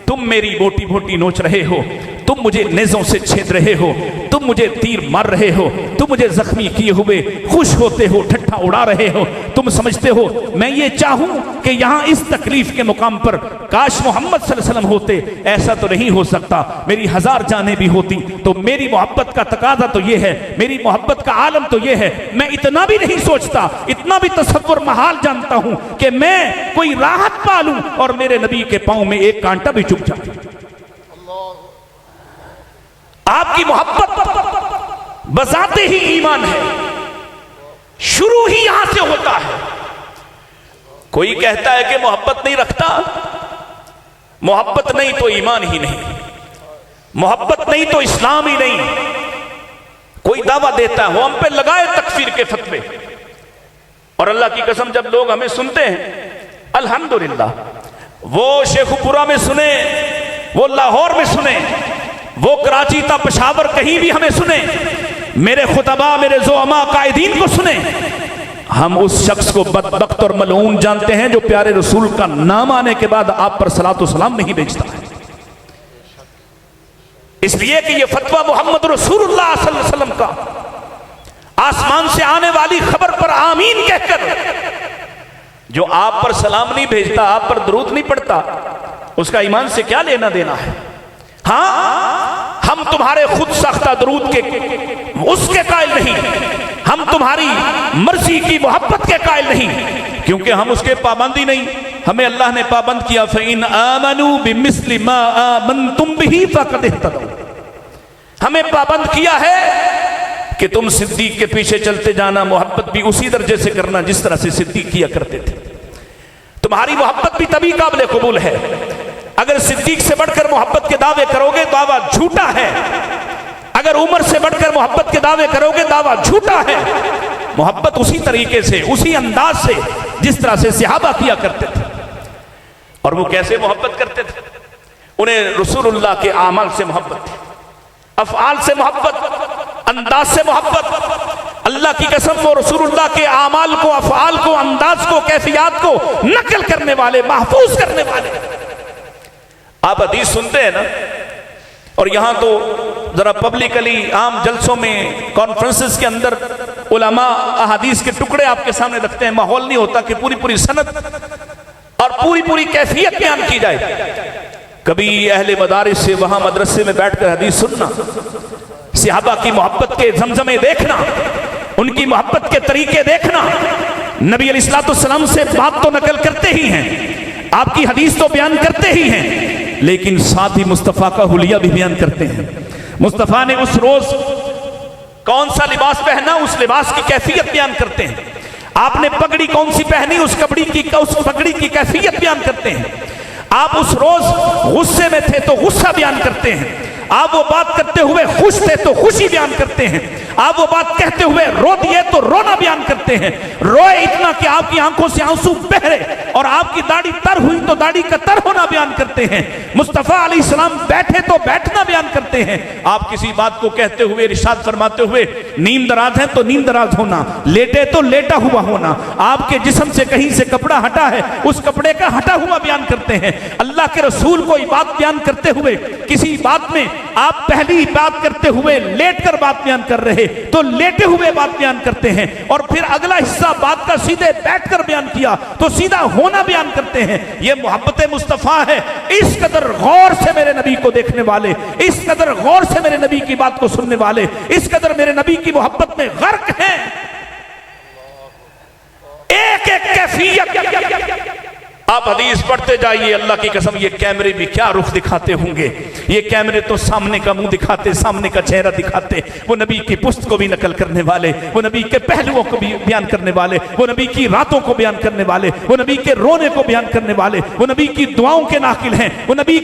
तुम मेरी मोटी मोटी नोच रहे हो, तुम मुझे नेज़ों से छेद रहे हो, तुम मुझे तीर मार रहे हो, तुम मुझे जख्मी किए हुए खुश होते हो, ठट्ठा उड़ा रहे हो, तुम समझते हो मैं ये चाहूं कि यहां इस तकलीफ के मुकाम पर काश मोहम्मद सल्लल्लाहु अलैहि वसल्लम होते। ऐसा तो नहीं हो सकता, मेरी हजार जानें भी होती तो मेरी मोहब्बत का तकाजा तो ये है, मेरी मोहब्बत का आलम तो ये है। मैं इतना भी नहीं सोचता, इतना भी तसव्वुर महाल जानता हूं कि मैं कोई राहत पा लूं और मेरे नबी के पांव में एक कांटा भी चुभ जाए। आपकी मोहब्बत बजाते ही ईमान है, शुरू ही यहां से होता है। कोई कहता है कि मोहब्बत नहीं रखता, मोहब्बत नहीं तो ईमान ही नहीं, मोहब्बत नहीं तो इस्लाम ही नहीं। कोई दावा देता है, वो हम पे लगाए तकफीर के फतवे, और अल्लाह की कसम जब लोग हमें सुनते हैं अल्हम्दुलिल्लाह, वो शेखुपुरा में सुने, वो लाहौर में सुने, वो कराची ता पेशावर कहीं भी हमें सुने, मेरे खुतबा मेरे ज़ुअमा कायदीन को सुने, हम उस शख्स को बदबख्त और मलऊन जानते हैं जो प्यारे रसूल का नाम आने के बाद आप पर सलातो सलाम नहीं भेजता है। इसलिए कि यह फतवा मोहम्मद रसूलुल्लाह सल्लल्लाहु अलैहि वसल्लम का आसमान से आने वाली खबर पर आमीन कहकर जो आप पर सलाम नहीं भेजता, आप पर दरूद नहीं पढ़ता, उसका ईमान से क्या लेना देना है। हाँ, हम तुम्हारे खुद साख्ता दरूद के उसके कायल नहीं, हम तुम्हारी मर्जी की मोहब्बत के कायल नहीं, क्योंकि हम उसके पाबंदी नहीं। हमें अल्लाह ने पाबंद किया, फ़इन आमनू बिमिस्लि मा आमनतुम बिही फ़क़द इह्तदौ, हमें पाबंद किया है कि तुम सिद्दीक के पीछे चलते जाना, मोहब्बत भी उसी दर्जे से करना जिस तरह से सिद्दीक किया करते थे। तुम्हारी मोहब्बत भी तभी काबिल कबूल है अगर सिद्दीक से बढ़कर मोहब्बत के दावे करोगे, दावा झूठा है। अगर उमर से बढ़कर मोहब्बत के दावे करोगे, दावा झूठा है। मोहब्बत उसी तरीके से, उसी अंदाज से जिस तरह से सहाबा किया करते थे। और वो कैसे मोहब्बत करते थे? उन्हें रसूलुल्लाह के आमाल से मोहब्बत थी, अफआल से मोहब्बत, अंदाज से मोहब्बत। अल्लाह की कसम, वो रसूलुल्लाह के आमाल को, अफआल को, अंदाज को, कैफियत को नकल करने वाले, महफूज करने वाले। आप हदीस सुनते हैं ना, और यहां तो जरा पब्लिकली आम जलसों में, कॉन्फ्रेंसेस के अंदर उलमा अहादीस के टुकड़े आपके सामने रखते हैं, माहौल नहीं होता कि पूरी पूरी सनद और पूरी पूरी कैफियत बयान की जाए। कभी अहले मदारिस से वहां मदरसे में बैठकर हदीस सुनना, सहाबा की मोहब्बत के जमजमे देखना, उनकी मोहब्बत के तरीके देखना। नबी अलैहिस्सलाम से बात तो नकल करते ही हैं, आपकी हदीस तो बयान करते ही हैं, लेकिन साथ ही मुस्तफ़ा का हुलिया भी बयान करते हैं। मुस्तफ़ा ने उस रोज कौन सा लिबास पहना, उस लिबास की कैफियत बयान करते हैं। आपने पगड़ी कौन सी पहनी, उस पगड़ी की कैफियत बयान करते हैं। आप उस रोज गुस्से में थे तो गुस्सा बयान करते हैं। आप वो बात करते हुए खुश थे तो खुशी बयान करते हैं। आप वो बात कहते हुए रो दिए तो रोना बयान करते हैं। रोए इतना कि आपकी आंखों से आंसू बह रहे, और आपकी दाढ़ी तर हुई तो दाढ़ी का तर होना बयान करते हैं। मुस्तफ़ा अलैहिस्सलाम बैठे तो बैठना बयान करते हैं। आप किसी बात को कहते हुए, इरशाद फरमाते हुए, नींद दराज है तो नींद दराज होना, लेटे तो लेटा हुआ होना, आपके जिस्म से कहीं से कपड़ा हटा है उस कपड़े का हटा हुआ बयान करते हैं। अल्लाह के रसूल को बात बयान करते हुए, किसी बात में आप पहली बात करते हुए लेटकर बात बयान कर रहे तो लेटे हुए बात बयान करते हैं, और फिर अगला हिस्सा बात का सीधे बैठकर बयान किया तो सीधा होना बयान करते हैं। यह मोहब्बत मुस्तफ़ा है। इस कदर गौर से मेरे नबी को देखने वाले, इस कदर गौर से मेरे नबी की बात को सुनने वाले, इस कदर मेरे नबी की मोहब्बत में गर्क हैं। एक एक कैफियत आप हदीस पढ़ते जाइए, अल्लाह की कसम ये कैमरे भी क्या रुख दिखाते होंगे। ये कैमरे तो सामने का मुंह दिखाते, सामने का चेहरा दिखाते। वो नबी की पुस्त को भी नकल करने वाले, वो नबी के पहलुओं को भी बयान करने वाले, वो नबी की रातों को बयान करने वाले, वो नबी के रोने को बयान करने वाले, वो नबी की दुआओं के नाकिल हैं। वो नबी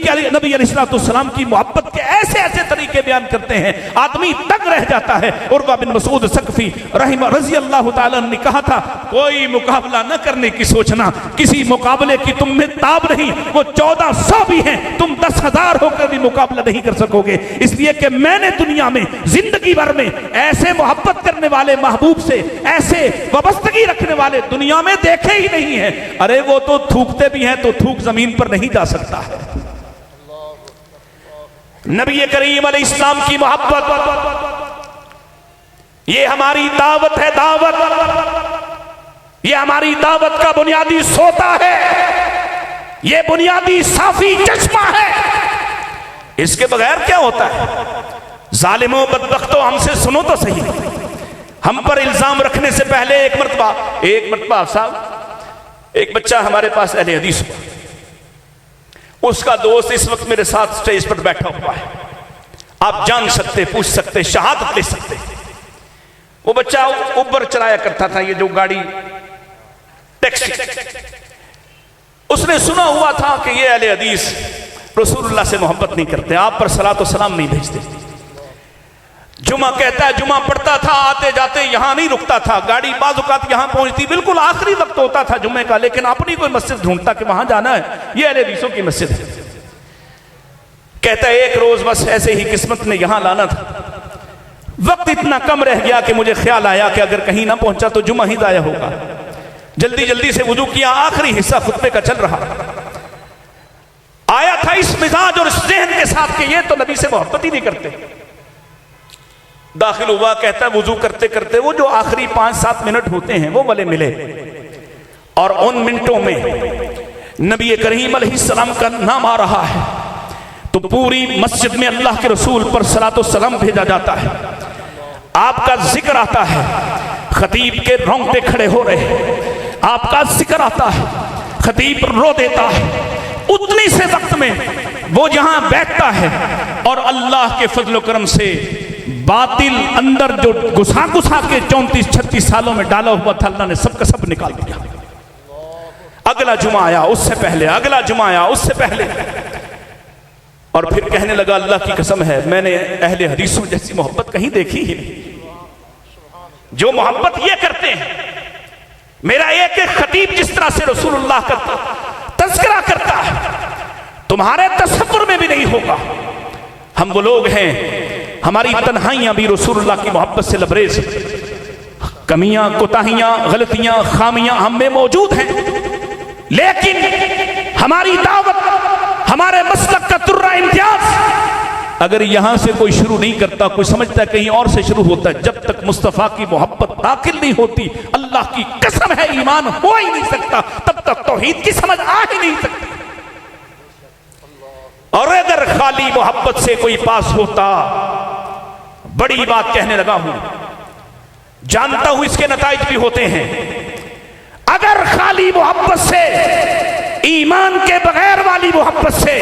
अलैहिस्सलाम की मोहब्बत के ऐसे ऐसे तरीके बयान करते हैं, आदमी तंग रह जाता है। उर्वा बिन मसूद सकफी रज़ी अल्लाह ताला ने कहा था, कोई मुकाबला न करने की सोचना, किसी मुकाबले कि तुम में ताब नहीं। वो 1400 भी हैं, तुम 10,000 होकर भी मुकाबला नहीं कर सकोगे। इसलिए कि मैंने दुनिया में जिंदगी भर में ऐसे मोहब्बत करने वाले महबूब से, ऐसे वाबस्तगी रखने वाले दुनिया में देखे ही नहीं है। अरे वो तो थूकते भी हैं तो थूक जमीन पर नहीं जा सकता है। नबी करीम अलैहिस्सलाम की मोहब्बत, ये हमारी दावत है, दावत। ये हमारी दावत का बुनियादी सोता है, ये बुनियादी साफी चश्मा है। इसके बगैर क्या होता है? जालिमों बदबख्तों, हमसे सुनो तो सही। हम पर इल्जाम रखने से पहले एक मरतबा साहब, एक बच्चा हमारे पास अहले हदीस हुआ, उसका दोस्त इस वक्त मेरे साथ स्टेज पर बैठा हुआ है। आप जान सकते, पूछ सकते, शहादत ले सकते। वो बच्चा उबर चलाया करता था, ये जो गाड़ी टैक्सी। उसने सुना हुआ था कि ये अहले हदीस रसूलुल्लाह से मोहब्बत नहीं करते, आप पर सलातो सलाम नहीं भेजते। जुमा कहता है, जुमा पढ़ता था, आते जाते यहां नहीं रुकता था, गाड़ी बाज़-औक़ात यहां पहुंचती, बिल्कुल आखिरी वक्त होता था जुमे का, लेकिन अपनी कोई मस्जिद ढूंढता कि वहां जाना है, ये अहले हदीसों की मस्जिद है। कहता है एक रोज बस ऐसे ही किस्मत ने यहां लाना था, वक्त इतना कम रह गया कि मुझे ख्याल आया कि अगर कहीं ना पहुंचा तो जुमा ही जाया होगा। जल्दी जल्दी से वुजू किया, आखिरी हिस्सा खुतबे का चल रहा, आया था इस मिजाज और इस ज़हन के साथ कि ये तो नबी से मोहब्बत ही नहीं करते। दाखिल हुआ, कहता है वुजू करते करते वो जो आखिरी 5-7 मिनट होते हैं वो वाले मिले, और उन मिनटों में नबी करीम अलैहिस्सलाम का नाम आ रहा है तो पूरी मस्जिद में अल्लाह के रसूल पर सलातो सलाम भेजा जाता है, आपका जिक्र आता है, खतीब के रोंगटे खड़े हो रहे, आपका जिक्र आता है, खतीब रो देता है। उतनी से वक्त में वो जहां बैठता है और अल्लाह के फजल करम से बातिल अंदर जो घुसा घुसा के 34-36 सालों में डाला हुआ था, अल्लाह ने सबका सब निकाल दिया। अगला जुमा आया, उससे पहले अगला जुमा आया, उससे पहले, और फिर कहने लगा अल्लाह की कसम है मैंने अहले हदीसों जैसी मोहब्बत कहीं देखी ही नहीं, जो मोहब्बत ये करते हैं। मेरा एक एक खतीब जिस तरह से रसूलुल्लाह का तज़किरा करता है, तुम्हारे तसव्वुर में भी नहीं होगा। हम वो लोग हैं, हमारी तन्हाइयां भी रसूलुल्लाह की मोहब्बत से लबरेज, कमियां, कोताहियां, गलतियां, खामियां हम में मौजूद हैं, लेकिन हमारी दावत, हमारे मसलक का तुर्रा इम्तियाज अगर यहां से कोई शुरू नहीं करता, कोई समझता है कहीं और से शुरू होता है, जब तक मुस्तफा की मोहब्बत दाखिल नहीं होती, अल्लाह की कसम है ईमान हो ही नहीं सकता, तब तक तौहीद की समझ आ ही नहीं सकती। और अगर खाली मोहब्बत से कोई पास होता, बड़ी बात कहने लगा हूं, जानता हूं इसके नताइज भी होते हैं, अगर खाली मोहब्बत से, ईमान के बगैर वाली मोहब्बत से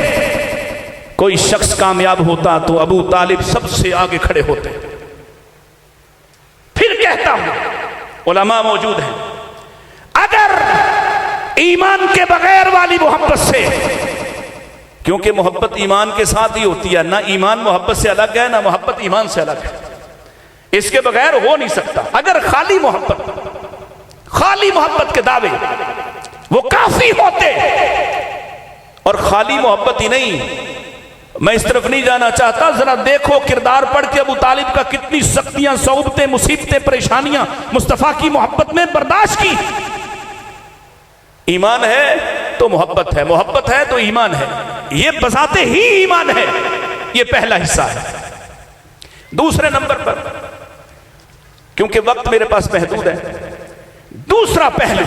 कोई शख्स कामयाब होता तो अबू तालिब सबसे आगे खड़े होते। फिर कहता हूं, उलमा मौजूद हैं, अगर ईमान के बगैर वाली मोहब्बत से, क्योंकि मोहब्बत ईमान के साथ ही होती है, ना ईमान मोहब्बत से अलग है, ना मोहब्बत ईमान से अलग है, इसके बगैर हो नहीं सकता। अगर खाली मोहब्बत के दावे वो काफी होते, और खाली मोहब्बत ही नहीं, मैं इस तरफ नहीं जाना चाहता, जरा देखो किरदार पढ़ के अबू तालिब का कितनी सख्तियां, सौबतें, मुसीबतें, परेशानियां मुस्तफा की मोहब्बत में बर्दाश्त की। ईमान है तो मोहब्बत है, मोहब्बत है तो ईमान है, ये बजाते ही ईमान है। ये पहला हिस्सा है। दूसरे नंबर पर, क्योंकि वक्त मेरे पास महदूद है, दूसरा पहलू,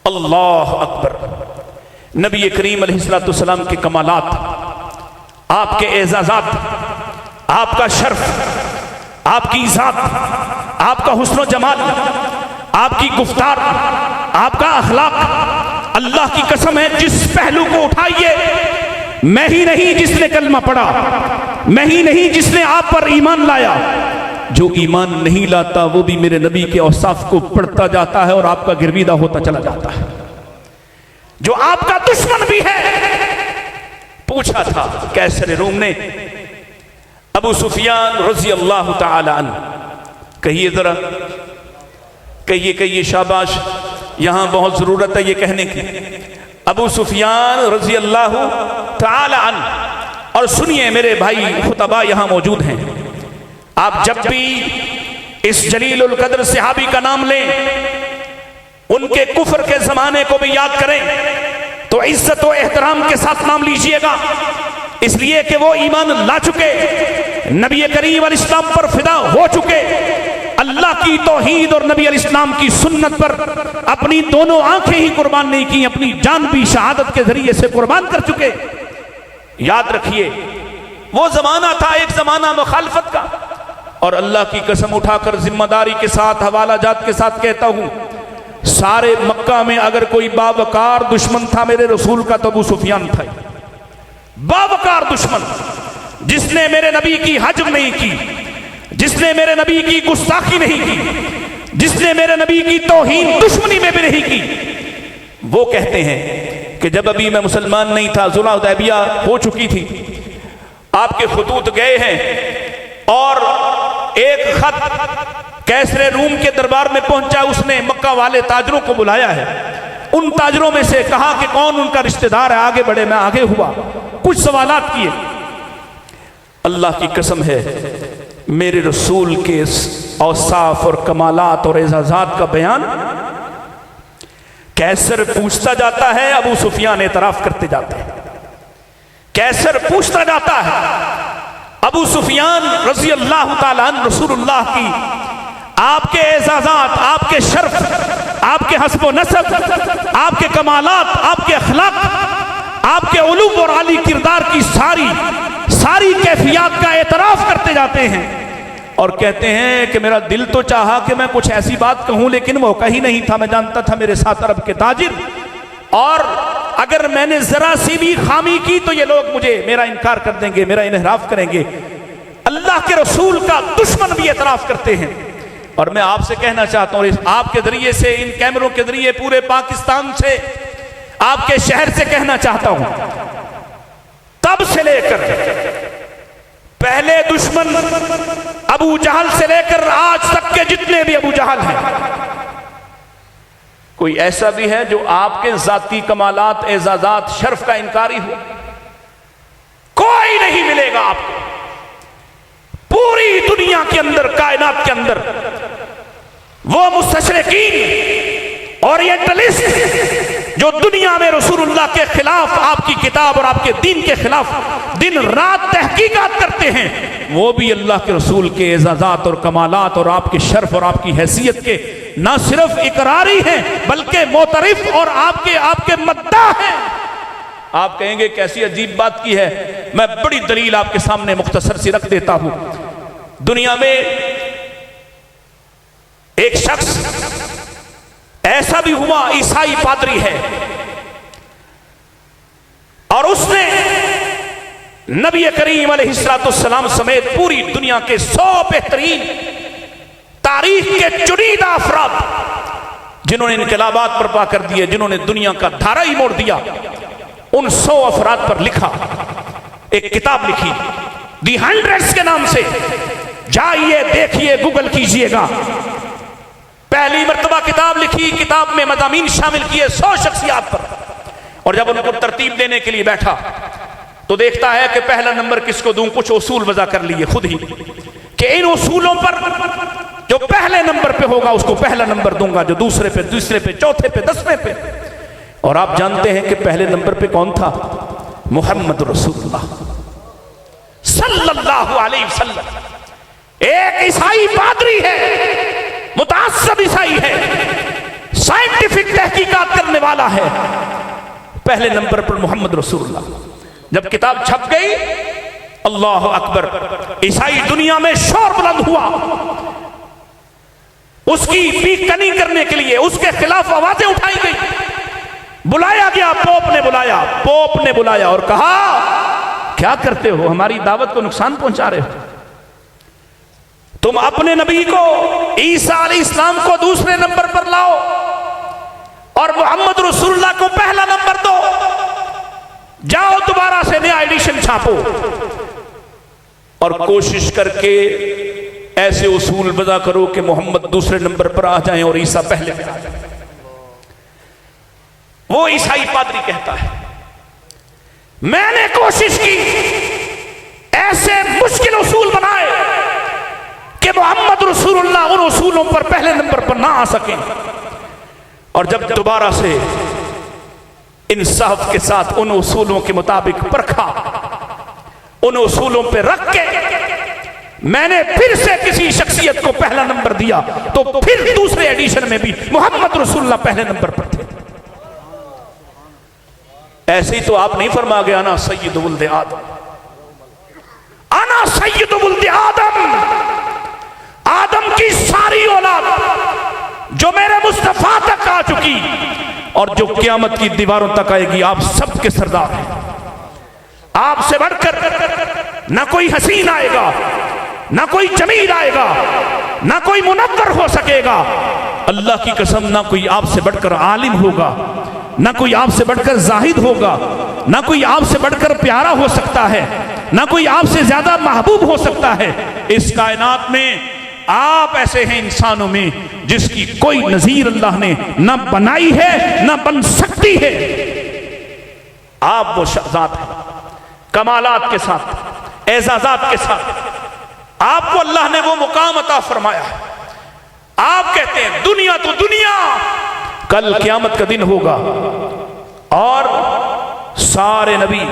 अल्लाह अकबर, नबी करीम अलैहिस्सलाम के कमालात, आपके एजाजात, आपका शर्फ, आपकी इज़्ज़त, आपका हुस्न जमाल, आपकी गुफ्तार, आपका अखलाक, अल्लाह की कसम है, जिस पहलू को उठाइए, मैं ही नहीं जिसने कलमा पढ़ा, मैं ही नहीं जिसने आप पर ईमान लाया, जो ईमान नहीं लाता वो भी मेरे नबी के औसाफ को पढ़ता जाता है और आपका गिरवीदा होता चला जाता है। जो आपका दुश्मन भी है, पूछा था कैसर रूम ने अबू सुफियान रजी अल्लाह ताला अन्हु, कहिए जरा, कहिए कहिए, शाबाश, यहां बहुत जरूरत है ये कहने की। अबू सुफियान रजी अल्लाह ताला अन्हु, और सुनिए मेरे भाई खुतबा यहां मौजूद हैं, आप जब भी इस जलीलुल कद्र सहाबी का नाम लें, उनके कुफर के जमाने को भी याद करें तो इज्जत और एहतराम के साथ नाम लीजिएगा, इसलिए कि वो ईमान ला चुके, नबी करीम अलैहि इस्लाम पर फिदा हो चुके, अल्लाह की तौहीद और नबी अलैहि इस्लाम की सुन्नत पर अपनी दोनों आंखें ही कुर्बान नहीं की, अपनी जान भी शहादत के जरिए से कुर्बान कर चुके। याद रखिए वो जमाना था एक जमाना मुखालफत का, और अल्लाह की कसम उठाकर जिम्मेदारी के साथ हवाला जात के साथ कहता हूं, सारे मक्का में अगर कोई बावकार दुश्मन था मेरे रसूल का तो अबू सुफियान था। बावकार दुश्मन, जिसने मेरे नबी की हजम नहीं की, जिसने मेरे नबी की गुस्ताखी नहीं की, जिसने मेरे नबी की तौहीन दुश्मनी में भी नहीं की। वो कहते हैं कि जब अभी मैं मुसलमान नहीं था, सुलह हुदैबिया हो चुकी थी, आपके खुतूत गए हैं और एक खत कैसरे रूम के दरबार में पहुंचा, उसने मक्का वाले ताजरों को बुलाया है, उन ताजरों में से कहा कि कौन उनका रिश्तेदार है, आगे बढ़े, मैं आगे हुआ, कुछ सवालात किए। अल्लाह की कसम है मेरे रसूल के औसाफ और कमालात और एजाजात का बयान कैसर पूछता जाता है, अबू सुफियान एतराफ करते जाते हैं। कैसर पूछता जाता है, अबू सुफियान रजी अल्लाह ताला अन्हु रसूलुल्लाह की आपके एजाजात, आपके शर्फ, आपके हस्ब नसब, आपके कमालात, आपके अखलाक, आपके उलूम और आली किरदार की सारी कैफियत का एतराफ करते जाते हैं और कहते हैं कि मेरा दिल तो चाहा कि मैं कुछ ऐसी बात कहूं, लेकिन मौका ही नहीं था। मैं जानता था मेरे साथ अरब के ताजिर, और अगर मैंने जरा सी भी खामी की तो ये लोग मुझे मेरा इनकार कर देंगे, मेरा इनहराफ करेंगे। अल्लाह के रसूल का दुश्मन भी एतराफ करते हैं। और मैं आपसे कहना चाहता हूं, आपके जरिए से, इन कैमरों के जरिए पूरे पाकिस्तान से, आपके शहर से कहना चाहता हूं, तब से लेकर पहले दुश्मन अबू जहल से लेकर आज तक के जितने भी अबू जहल हैं, कोई ऐसा भी है जो आपके जाती कमालात, एजाजात, शर्फ का इनकारी हो? कोई नहीं मिलेगा आपको। पूरी दुनिया के अंदर, कायनात के अंदर वो मुस्तशरिकीन, ओरिएंटलिस्ट जो दुनिया में रसूलुल्लाह के खिलाफ, आपकी किताब और आपके दीन के खिलाफ दिन रात तहकीकात करते हैं, वो भी अल्लाह के रसूल के एजाजात और कमालात और आपके शर्फ और आपकी हैसियत के न सिर्फ इकरारी हैं बल्कि मोतरिफ और आपके मद्दाह हैं। आप कहेंगे कैसी अजीब बात की है, मैं बड़ी दलील आपके सामने मुख्तसर सी रख देता हूं। दुनिया में एक शख्स ऐसा भी हुआ, ईसाई पादरी है, और उसने नबी करीम अलैहिस्सलाम समेत पूरी दुनिया के 100 बेहतरीन तारीख के चुनिंदा अफराद जिन्होंने इनकलाबात बर्पा कर दिए, जिन्होंने दुनिया का धारा ही मोड़ दिया, उन 100 अफराद पर लिखा, एक किताब लिखी दी हंड्रेड्स के नाम से। जाइए देखिए, गूगल कीजिएगा। पहली मर्तबा किताब लिखी, किताब में मज़ामीन शामिल किए 100 शख्सियात पर, और जब उनको तरतीब देने के लिए बैठा तो देखता है कि पहला नंबर किसको दूं। कुछ उसूल वज़ा कर लिए खुद ही कि इन उसूलों पर जो पहले नंबर पे होगा उसको पहला नंबर दूंगा, जो दूसरे पे, चौथे पे, 10वें पे। और आप जानते हैं कि पहले नंबर पे कौन था? मुहम्मद रसूलुल्लाह सल्लल्लाहु अलैहि वसल्लम। एक ईसाई पादरी है, मुतास्सिब ईसाई है, साइंटिफिक तहकीकात करने वाला है, पहले नंबर पर मोहम्मद रसूलुल्लाह। जब किताब छप गई, अल्लाह अकबर, ईसाई दुनिया में शोर बुलंद हुआ। उसकी पीकनी करने के लिए उसके खिलाफ आवाजें उठाई गई। बुलाया गया, पोप ने बुलाया और कहा क्या करते हो, हमारी दावत को नुकसान पहुंचा रहे हो, तुम अपने नबी को ईसा अलैहिस्सलाम को दूसरे नंबर पर लाओ और मोहम्मद रसूलुल्लाह को पहला नंबर दो, जाओ दोबारा से नया एडिशन छापो और कोशिश करके ऐसे उसूल वज़ा करो कि मोहम्मद दूसरे नंबर पर आ जाएं और ईसा पहले पे आ जाए। वो ईसाई पादरी कहता है मैंने कोशिश की, ऐसे मुश्किल उसूल बनाए कि मोहम्मद रसूलुल्लाह उन उसूलों पर पहले नंबर पर ना आ सके, और जब दोबारा से इंसाफ के साथ उन उसूलों के मुताबिक परखा, उन उसूलों पे रख के मैंने फिर से किसी शख्सियत को पहला नंबर दिया, तो फिर दूसरे एडिशन में भी मोहम्मद रसूलुल्लाह पहले नंबर पर थे। ऐसे ही तो आप नहीं फरमा गया ना सय्यदु वुल्द आदम, आना सय्यदु वुल्द आदम, आदम की सारी औलाद जो मेरे मुस्तफा तक आ चुकी और जो क़यामत की दीवारों तक आएगी, आप सबके सरदार हैं। आपसे बढ़कर ना कोई हसीन आएगा, ना कोई जमील आएगा, ना कोई मुनव्वर हो सकेगा। अल्लाह की कसम, ना कोई आपसे बढ़कर आलिम होगा, ना कोई आपसे बढ़कर जाहिद होगा, ना कोई आपसे बढ़कर प्यारा हो सकता है, ना कोई आपसे ज्यादा महबूब हो सकता है। इस कायनात में आप ऐसे हैं इंसानों में जिसकी कोई नजीर अल्लाह ने ना बनाई है ना बन सकती है। आप वो ज़ात हैं कमालात के साथ, एजाजात के साथ, आपको अल्लाह ने वो मुकाम अता फरमाया है। आप कहते हैं दुनिया तो दुनिया, कल क़यामत का दिन होगा और सारे नबी,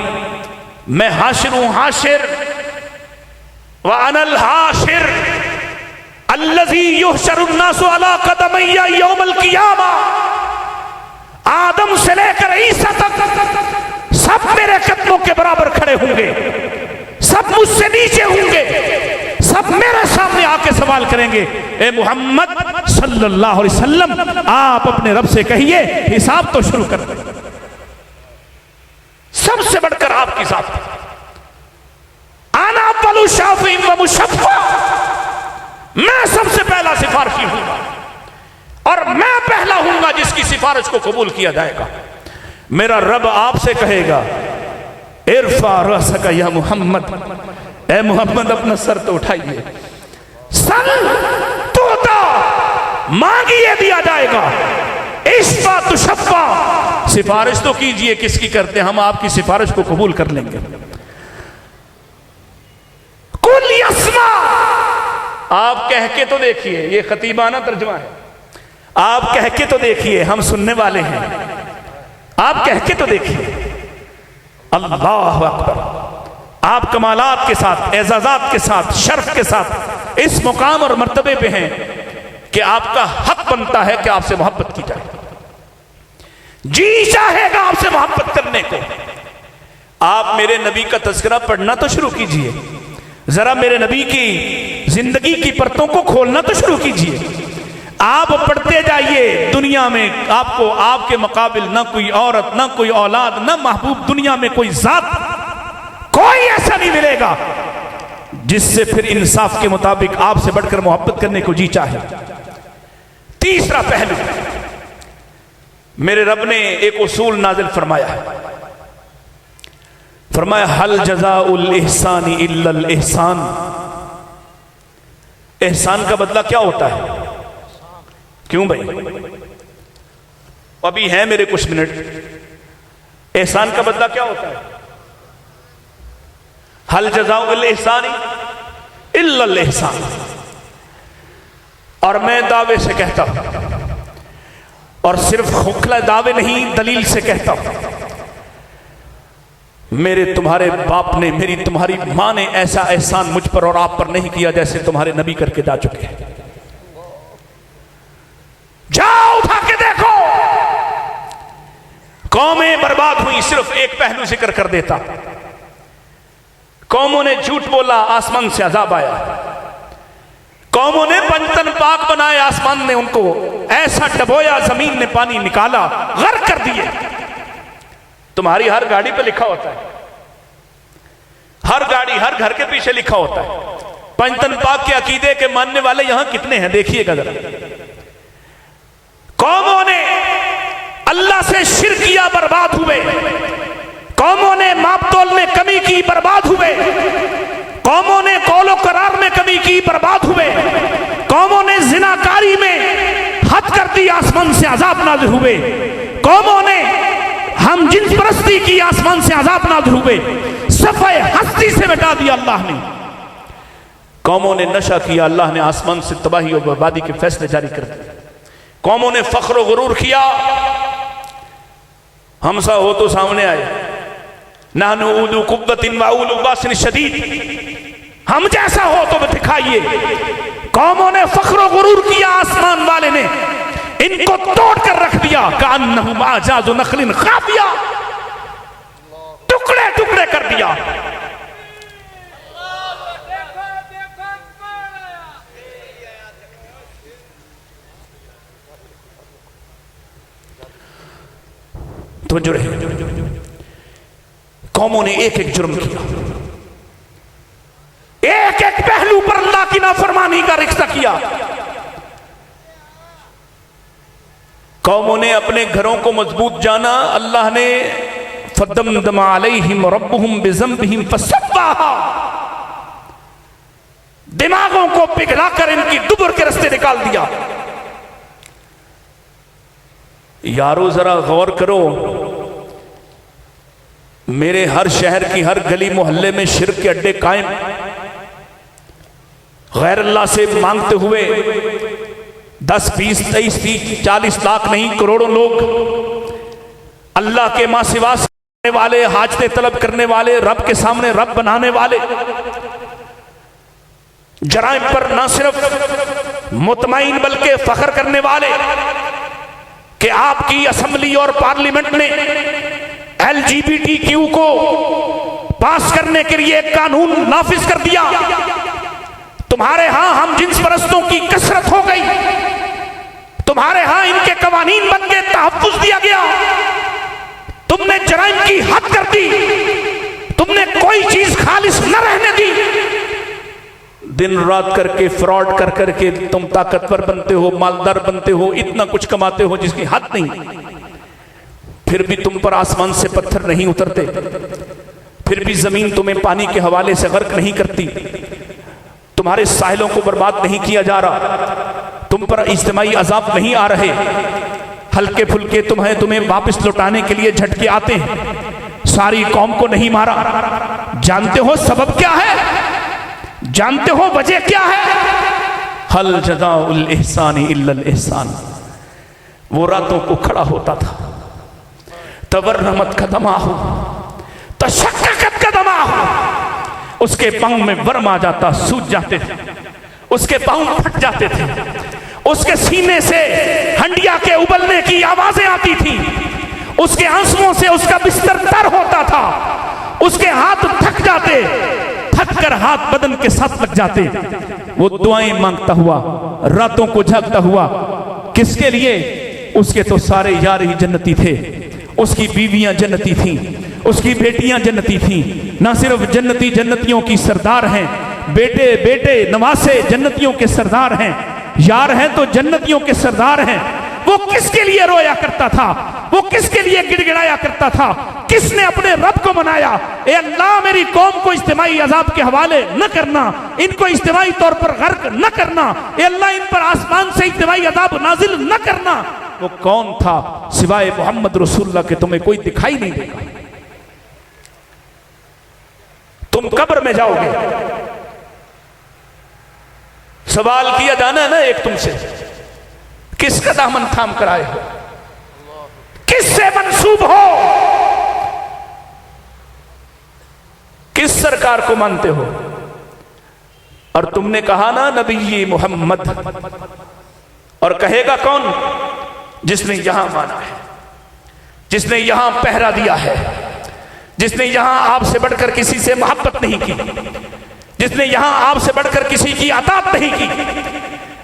मैं हाशिर हूं हाशिर व अनल हाशिर अल्लज़ी युहशरुन नासु अला क़दमैया यौमल क़ियामा, आदम से लेकर ईसा तक सब मेरे कदमों के बराबर खड़े होंगे, सब मुझसे नीचे होंगे, सब मेरे सामने आके सवाल करेंगे, ए मोहम्मद सल्लल्लाहु अलैहि वसल्लम आप अपने रब से कहिए हिसाब तो शुरू कर दें। सबसे बढ़कर आपकी ज़ात, आना अव्वलु शाफ़िईन व मुशफ़्फ़ा, मैं सबसे पहला सिफारिशी हूंगा और मैं पहला हूंगा जिसकी सिफारिश को कबूल किया जाएगा। मेरा रब आपसे कहेगा इरफा रअसक या मोहम्मद, ए मोहम्मद अपना सर तो उठाइए, सर तोता मांगिए दिया जाएगा, इश्फा तुशफ़्फ़ा, सिफारिश तो कीजिए, किसकी करते हैं हम, आपकी सिफारिश को कबूल कर लेंगे। कुल यस्मा, आप कह के तो देखिए, ये खतीबाना तर्जुमा है, आप कह के तो देखिए, हम सुनने वाले हैं, आप कह के तो देखिए। अल्लाह अकबर, आप कमालात के साथ, एजाजात के साथ, शर्फ के साथ इस मुकाम और मर्तबे पे हैं कि आपका हक बनता है कि आपसे मोहब्बत की जाए। जी चाहेगा आपसे मोहब्बत करने को। आप मेरे नबी का तज़किरा पढ़ना तो शुरू कीजिए, जरा मेरे नबी की जिंदगी की परतों को खोलना तो शुरू कीजिए। आप पढ़ते जाइए, दुनिया में आपको आपके मुकाबिल ना कोई औरत, ना कोई औलाद, ना महबूब, दुनिया में कोई जात, कोई ऐसा नहीं मिलेगा जिससे फिर इंसाफ के मुताबिक आपसे बढ़कर मोहब्बत करने को जी चाहे। तीसरा पहलू, मेरे रब ने एक उसूल नाजिल फरमाया है, फरमाया हल जज़ाउल इहसानी इल्लल इहसान, एहसान का बदला क्या होता है? क्यों भाई, अभी है मेरे कुछ मिनट, एहसान का बदला क्या होता है? हल जज़ाउल इहसानी इल्लल इहसान। और मैं दावे से कहता हूं, और सिर्फ खोखला दावे नहीं, दलील से कहता हूं, मेरे तुम्हारे बाप ने, मेरी तुम्हारी मां ने ऐसा एहसान मुझ पर और आप पर नहीं किया जैसे तुम्हारे नबी करके जा चुके हैं। जाओ उठा के देखो, कौमें बर्बाद हुई, सिर्फ एक पहलू जिक्र कर देता, कौमों ने झूठ बोला, आसमान से अजाब आया, कौमों ने पंचतन पाक बनाए, आसमान ने उनको ऐसा डबोया, जमीन ने पानी निकाला, गर्क कर दिए, तुम्हारी हर गाड़ी पे लिखा होता है, हर गाड़ी हर घर के पीछे लिखा होता है। पंजतन पाक के अकीदे के मानने वाले यहां कितने हैं देखिएगा जरा। कौमों ने अल्लाह से शिर्क किया, बर्बाद हुए। कौमों ने मापतोल में कमी की, बर्बाद हुए। कौमों ने कौलो करार में कमी की, बर्बाद हुए। कौमों ने जिनाकारी में हद कर दी, आसमान से अजाब नाज़िल हुए। कौमों ने हम जिन्स परस्ती की, आसमान से अजाब नाज़िल हुए। सफ़े हस्ती से मिटा दिया अल्लाह ने। कौमों ने नशा किया, अल्लाह ने आसमान से तबाही और बर्बादी के फैसले जारी कर दिए। कौमों ने फख्र गुरूर किया, हमसा हो तो सामने आए, नानू उलू कुव्वतिन व उलू बासिन शदीद, हम जैसा हो तो दिखाइए। कौमों ने फख्र गुरूर किया, आसमान वाले ने इनको तोड़ कर रख दिया। कान्नहुम आजाज़ु नखलिन खाविया, टुकड़े टुकड़े कर दिया। तो जो रहे, कौमों ने एक एक जुर्म किया, एक एक पहलू पर अल्लाह की नाफरमानी का रिक्शा किया। कौमों ने अपने घरों को मजबूत जाना, अल्लाह ने फदमदम अलैहिम रब्बुहुम बिज़ंबिहिम फसव्वाहा, दिमागों को पिघलाकर इनकी दुबर के रास्ते निकाल दिया। यारो जरा गौर करो, मेरे हर शहर की हर गली मोहल्ले में शिर्क के अड्डे कायम, गैर अल्लाह से मांगते हुए 10, 20, 23, 30, 40 लाख नहीं करोड़ों लोग अल्लाह के मां सिवा करने वाले, हाजतें तलब करने वाले, रब के सामने रब बनाने वाले, जराइम पर ना सिर्फ मुतमईन बल्कि फख्र करने वाले कि आपकी असेंबली और पार्लियामेंट ने LGBTQ को पास करने के लिए एक कानून नाफिज कर दिया। तुम्हारे यहां हम जिन्स परस्तों की कसरत हो गई, तुम्हारे यहां इनके कवानीन बन गए, तहफ्फुज दिया गया। तुमने जराइम की हद कर दी, तुमने कोई चीज खालिस न रहने दी। दिन रात करके फ्रॉड कर करके तुम ताकतवर बनते हो, मालदार बनते हो, इतना कुछ कमाते हो जिसकी हद नहीं। फिर भी तुम पर आसमान से पत्थर नहीं उतरते, फिर भी जमीन तुम्हें पानी के हवाले से गर्क नहीं करती, तुम्हारे साहिलों को बर्बाद नहीं किया जा रहा, तुम पर इज्तिमाई अजाब नहीं आ रहे। हल्के फुल्के तुम्हें वापस लौटाने के लिए झटके आते हैं, सारी कौम को नहीं मारा। जानते हो सबब क्या है? जानते हो वजह क्या है? हल जज़ाउल इहसानी इल्लल इहसान। वो रातों को खड़ा होता था, तवर्रमत कदमाहु तशक्ककत कदमाहु, उसके पांव में वर्म आ जाता, सूज जाते थे, उसके पांव फट जाते थे, उसके सीने से हंडिया के उबलने की आवाजें आती थी, उसके आंसुओं से उसका बिस्तर तर होता था, उसके हाथ थक जाते, थक कर हाथ बदन के साथ लग जाते। वो दुआएं मांगता हुआ, रातों को जागता हुआ, किसके लिए? उसके तो सारे यार ही जन्नती थे, उसकी बीवियां जन्नती थीं, उसकी बेटियां जन्नती थीं। ना सिर्फ जन्नती जन्नतियों की सरदार हैं, बेटे बेटे नवासे जन्नतियों के सरदार हैं, यार हैं तो जन्नतियों के सरदार हैं। वो किसके लिए रोया करता था? वो किसके लिए गिड़गिड़ाया करता था? किसने अपने रब को मनाया? ए अल्लाह, मेरी कौम को इज्तिमाई अजाब के हवाले न करना, इनको इज्तिमाई तौर पर गर्क न करना। ए अल्लाह, इन पर आसमान से इज्तिमाई अजाब नाजिल न करना। वो कौन था सिवाय मोहम्मद रसूलुल्लाह के? तुम्हें कोई दिखाई नहीं देगा। तुम कब्र में जाओगे, सवाल किया जाना है ना एक तुमसे, किसका दामन थाम कर आए हो, किससे मंसूब हो, किस सरकार को मानते हो? और तुमने कहा ना नबी मोहम्मद, और कहेगा कौन? जिसने यहां माना है, जिसने यहां पहरा दिया है, जिसने यहां आपसे बढ़कर किसी से मोहब्बत नहीं की, जिसने यहां आपसे बढ़कर किसी की अताअत नहीं की,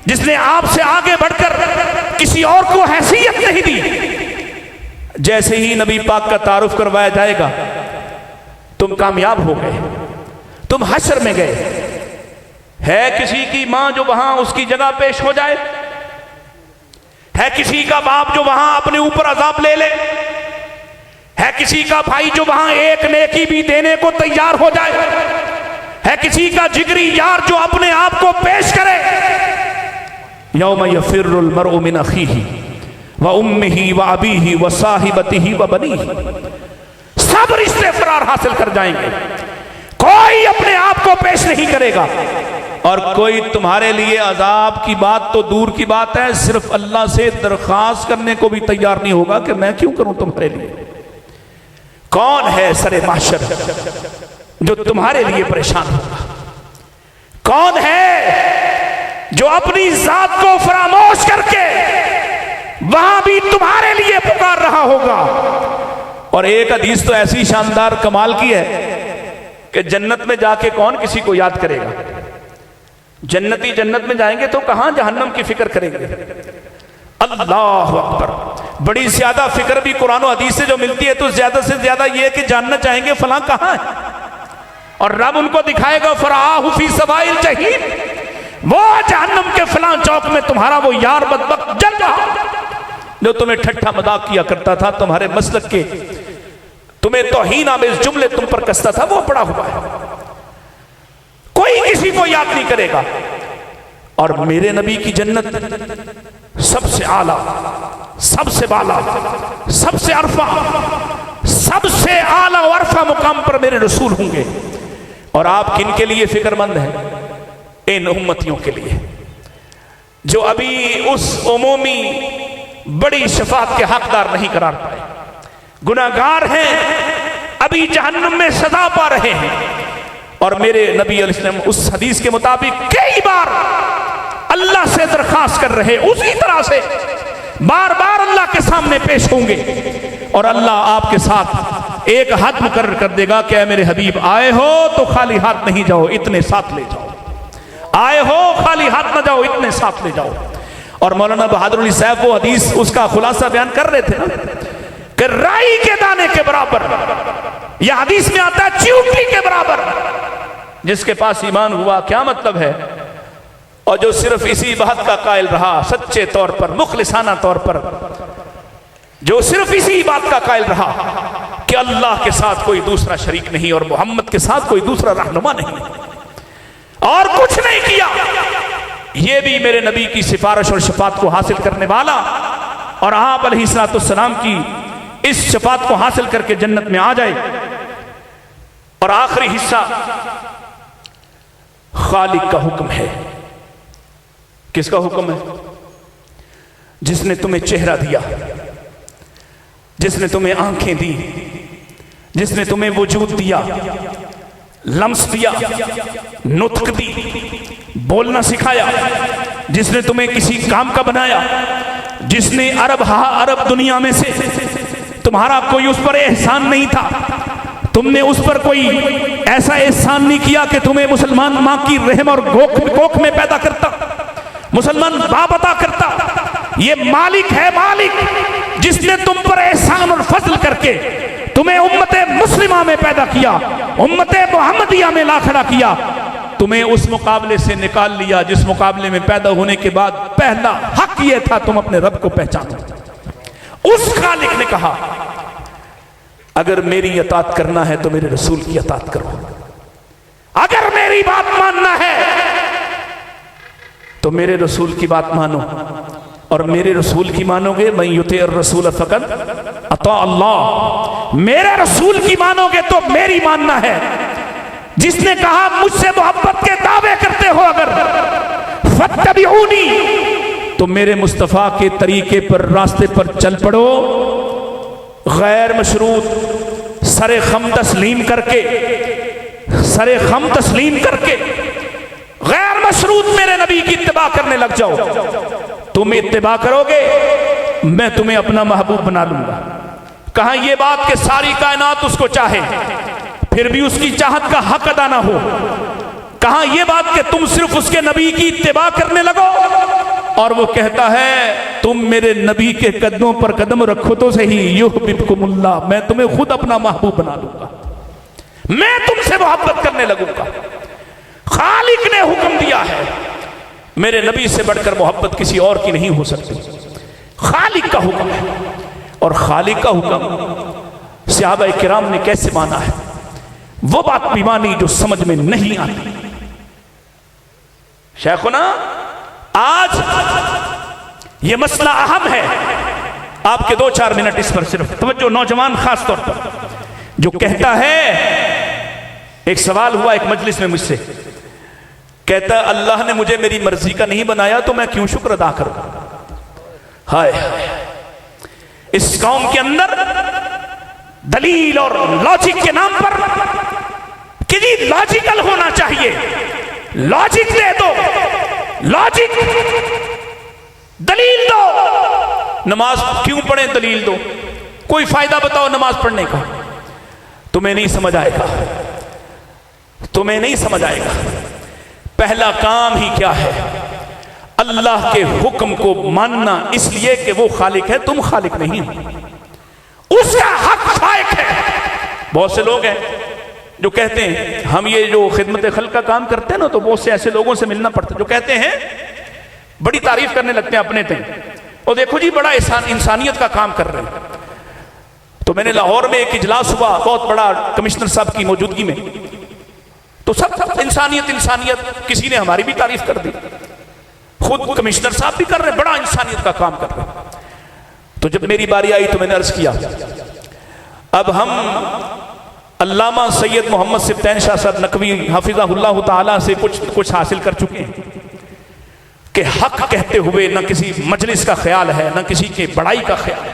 जिसने आपसे आगे बढ़कर किसी और को हैसियत नहीं दी, जैसे ही नबी पाक का तारुफ करवाया जाएगा, तुम कामयाब हो गए, तुम हश्र में गए। है किसी की मां जो वहां उसकी जगह पेश हो जाए? है किसी का बाप जो वहां अपने ऊपर अजाब ले ले? है किसी का भाई जो वहां एक नेकी भी देने को तैयार हो जाए? है किसी का जिगरी यार जो अपने आप को पेश करे? यौम यफिरुल मरउ मिन अखीही व उम्मिही व अबीही व साहिबतिही व बनीही, सब रिश्ते फरार हासिल कर जाएंगे। कोई अपने आप को पेश नहीं करेगा और कोई तुम्हारे लिए अजाब की बात तो दूर की बात है, सिर्फ अल्लाह से दरखास्त करने को भी तैयार नहीं होगा कि मैं क्यों करूं तुम्हारे लिए। कौन है सरे माशर जो तुम्हारे लिए परेशान होगा? कौन है जो अपनी जात को फरामोश करके वहां भी तुम्हारे लिए पुकार रहा होगा? और एक हदीस तो ऐसी शानदार कमाल की है कि जन्नत में जाके कौन किसी को याद करेगा? जन्नती जन्नत में जाएंगे तो कहां जहन्नम की फिक्र करेंगे। अल्लाह अकबर। बड़ी ज्यादा फिक्र भी कुरान और हदीस से जो मिलती है तो ज्यादा से ज्यादा यह कि जानना चाहेंगे फलां कहां है, और रब उनको दिखाएगा फराहु फी सवाइल जहीम, वो जहन्नम के फलां चौक में तुम्हारा वो यार बदबख्त जल रहा जो तुम्हें ठट्ठा मजाक किया करता था, तुम्हारे मसलक के तुम्हें तौहीन आमेज़ जुमले तुम पर कसता था, वो पड़ा हुआ है। कोई किसी को याद नहीं करेगा। और मेरे नबी की जन्नत सबसे आला, सबसे बाला, सबसे अरफा, सबसे आला और अरफा मुकाम पर मेरे रसूल होंगे। और आप किन के लिए फिक्रमंद हैं? इन उम्मतियों के लिए जो अभी उस उमूमी बड़ी शफाअत के हकदार नहीं करार पाए, गुनाहगार हैं, अभी जहन्नम में सजा पा रहे हैं। और मेरे नबी अलैहिस्सलाम उस हदीस के मुताबिक कई बार अल्लाह से दरखास्त कर रहे, उसी तरह से बार बार अल्लाह के सामने पेश होंगे और अल्लाह आपके साथ एक हद मुकर्रर कर देगा कि मेरे हबीब आए हो तो खाली हाथ नहीं जाओ, इतने साथ ले जाओ। आए हो खाली हाथ ना जाओ, इतने साथ ले जाओ। और मौलाना बहादुर अली साहब वो हदीस उसका खुलासा बयान कर रहे थे ना कि राई के दाने के बराबर, यह हदीस में आता है चींटी के बराबर जिसके पास ईमान हुआ। क्या मतलब है? और जो सिर्फ इसी बात का कायल रहा सच्चे तौर पर, मुखलिसाना तौर पर, जो सिर्फ इसी बात का कायल रहा कि अल्लाह के साथ कोई दूसरा शरीक नहीं और मोहम्मद के साथ कोई दूसरा रहनुमा नहीं, और कुछ नहीं किया, ये भी मेरे नबी की सिफारिश और शफात को हासिल करने वाला और आप अलैहिस्सलाम की इस शफात को हासिल करके जन्नत में आ जाए। और आखिरी हिस्सा खालिक का हुक्म है। किसका हुक्म है? जिसने तुम्हें चेहरा दिया, जिसने तुम्हें आंखें दी, जिसने तुम्हें वजूद दिया, लम्स दिया, नुत्क दी, बोलना सिखाया, जिसने तुम्हें किसी काम का बनाया, जिसने अरब दुनिया में से तुम्हारा कोई उस पर एहसान नहीं था, तुमने उस पर कोई ऐसा एहसान नहीं किया कि तुम्हें मुसलमान मां की रहम और कोख में पैदा करता, मुसलमान बाप अता करता। ये मालिक है, मालिक जिसने तुम पर एहसान और फजल करके तुम्हें उम्मते मुस्लिमा में पैदा किया, उम्मते मुहम्मदिया में ला खड़ा किया, तुम्हें उस मुकाबले से निकाल लिया जिस मुकाबले में पैदा होने के बाद पहला हक यह था तुम अपने रब को पहचानो। उस खालिक ने कहा अगर मेरी इताअत करना है तो मेरे रसूल की इताअत करो, अगर मेरी बात मानना है तो मेरे रसूल की बात मानो, और मेरे रसूल की मानोगे मैं युतीर रसूल फकत अता अल्लाह, मेरे रसूल की मानोगे तो मेरी मानना है। जिसने कहा मुझसे मोहब्बत के दावे करते हो अगर फत्तबिऊनी, तो मेरे मुस्तफ़ा के तरीके पर रास्ते पर चल पड़ो, गैर मशरूत सरे खम तस्लीम करके, सरे खम तस्लीम करके गैर मशरूत मेरे नबी की इत्तिबा करने लग जाओ। तुम इत्तिबा करोगे मैं तुम्हें अपना महबूब बना लूंगा। कहां ये बात कि सारी कायनात उसको चाहे फिर भी उसकी चाहत का हक अदा ना हो? कहां ये बात कि तुम सिर्फ उसके नबी की इत्तिबा करने लगो और वो कहता है तुम मेरे नबी के कदमों पर कदम रखो तो सही, युहब्बुकुमुल्लाह, मैं तुम्हें खुद अपना महबूब बना लूंगा, मैं तुमसे मोहब्बत करने लगूंगा। खालिक ने हुक्म दिया है, मेरे नबी से बढ़कर मोहब्बत किसी और की नहीं हो सकती। खालिक का हुक्म है, और खालिक का हुक्म सहाबा किराम ने कैसे माना है, वो बात भी मानी जो समझ में नहीं आती। शेखुना, आज ये मसला अहम है, आपके 2-4 मिनट इस पर सिर्फ तवज्जो, नौजवान खास तौर पर, जो कहता है, एक सवाल हुआ एक मजलिस में मुझसे, कहता है अल्लाह ने मुझे मेरी मर्जी का नहीं बनाया तो मैं क्यों शुक्र अदा करूं। हाय, इस कौम के अंदर दलील और लॉजिक के नाम पर कि जी लॉजिकल होना चाहिए, लॉजिक दे दो, लॉजिक, दलील दो, नमाज क्यों पढ़े, दलील दो, कोई फायदा बताओ नमाज पढ़ने का, तुम्हें नहीं समझ आएगा, तुम्हें नहीं समझ आएगा। पहला काम ही क्या है, अल्लाह के हुक्म को मानना, इसलिए कि वो खालिक है, तुम खालिक नहीं हो, उसका हक फायक है। बहुत से लोग हैं जो कहते हैं, हम ये जो खिदमत खल्क का काम करते हैं ना, तो बहुत से ऐसे लोगों से मिलना पड़ता है जो कहते हैं, बड़ी तारीफ करने लगते हैं अपने तक, और देखो जी बड़ा इंसानियत का काम कर रहे हैं। तो मैंने लाहौर में एक इजलास हुआ, बहुत बड़ा, कमिश्नर साहब की मौजूदगी में, तो सब इंसानियत इंसानियत, किसी ने हमारी भी तारीफ कर दी, खुद कमिश्नर साहब भी कर रहे, बड़ा इंसानियत का काम कर रहे। तो जब मेरी बारी आई तो मैंने अर्ज किया, अब हम अल्लामा सैयद मोहम्मद सिब्तैन शाह साहब नकवी हफिज़हुल्लाह ताला से कुछ हासिल कर चुके हैं कि हक कहते हुए न किसी मजलिस का ख्याल है, न किसी के बड़ाई का ख्याल है।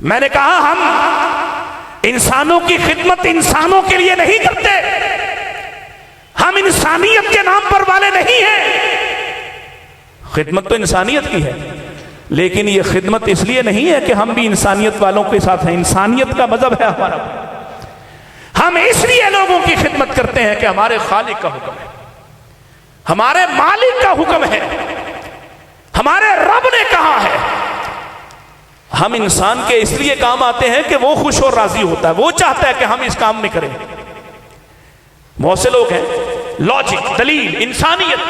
मैंने कहा हम इंसानों की खिदमत इंसानों के लिए नहीं करते, हम इंसानियत के नाम पर वाले नहीं हैं। खिदमत तो इंसानियत की है, लेकिन ये खिदमत इसलिए नहीं है कि हम भी इंसानियत वालों के साथ हैं, इंसानियत का मजहब है हमारा। हम इसलिए लोगों की खिदमत करते हैं कि हमारे खालिक का हुक्म है, हमारे मालिक का हुक्म है, हमारे रब ने कहा है। हम इंसान के इसलिए काम आते हैं कि वो खुश और राजी होता है, वो चाहता है कि हम इस काम में करें। बहुत से लोग हैं, लॉजिक, दलील, इंसानियत,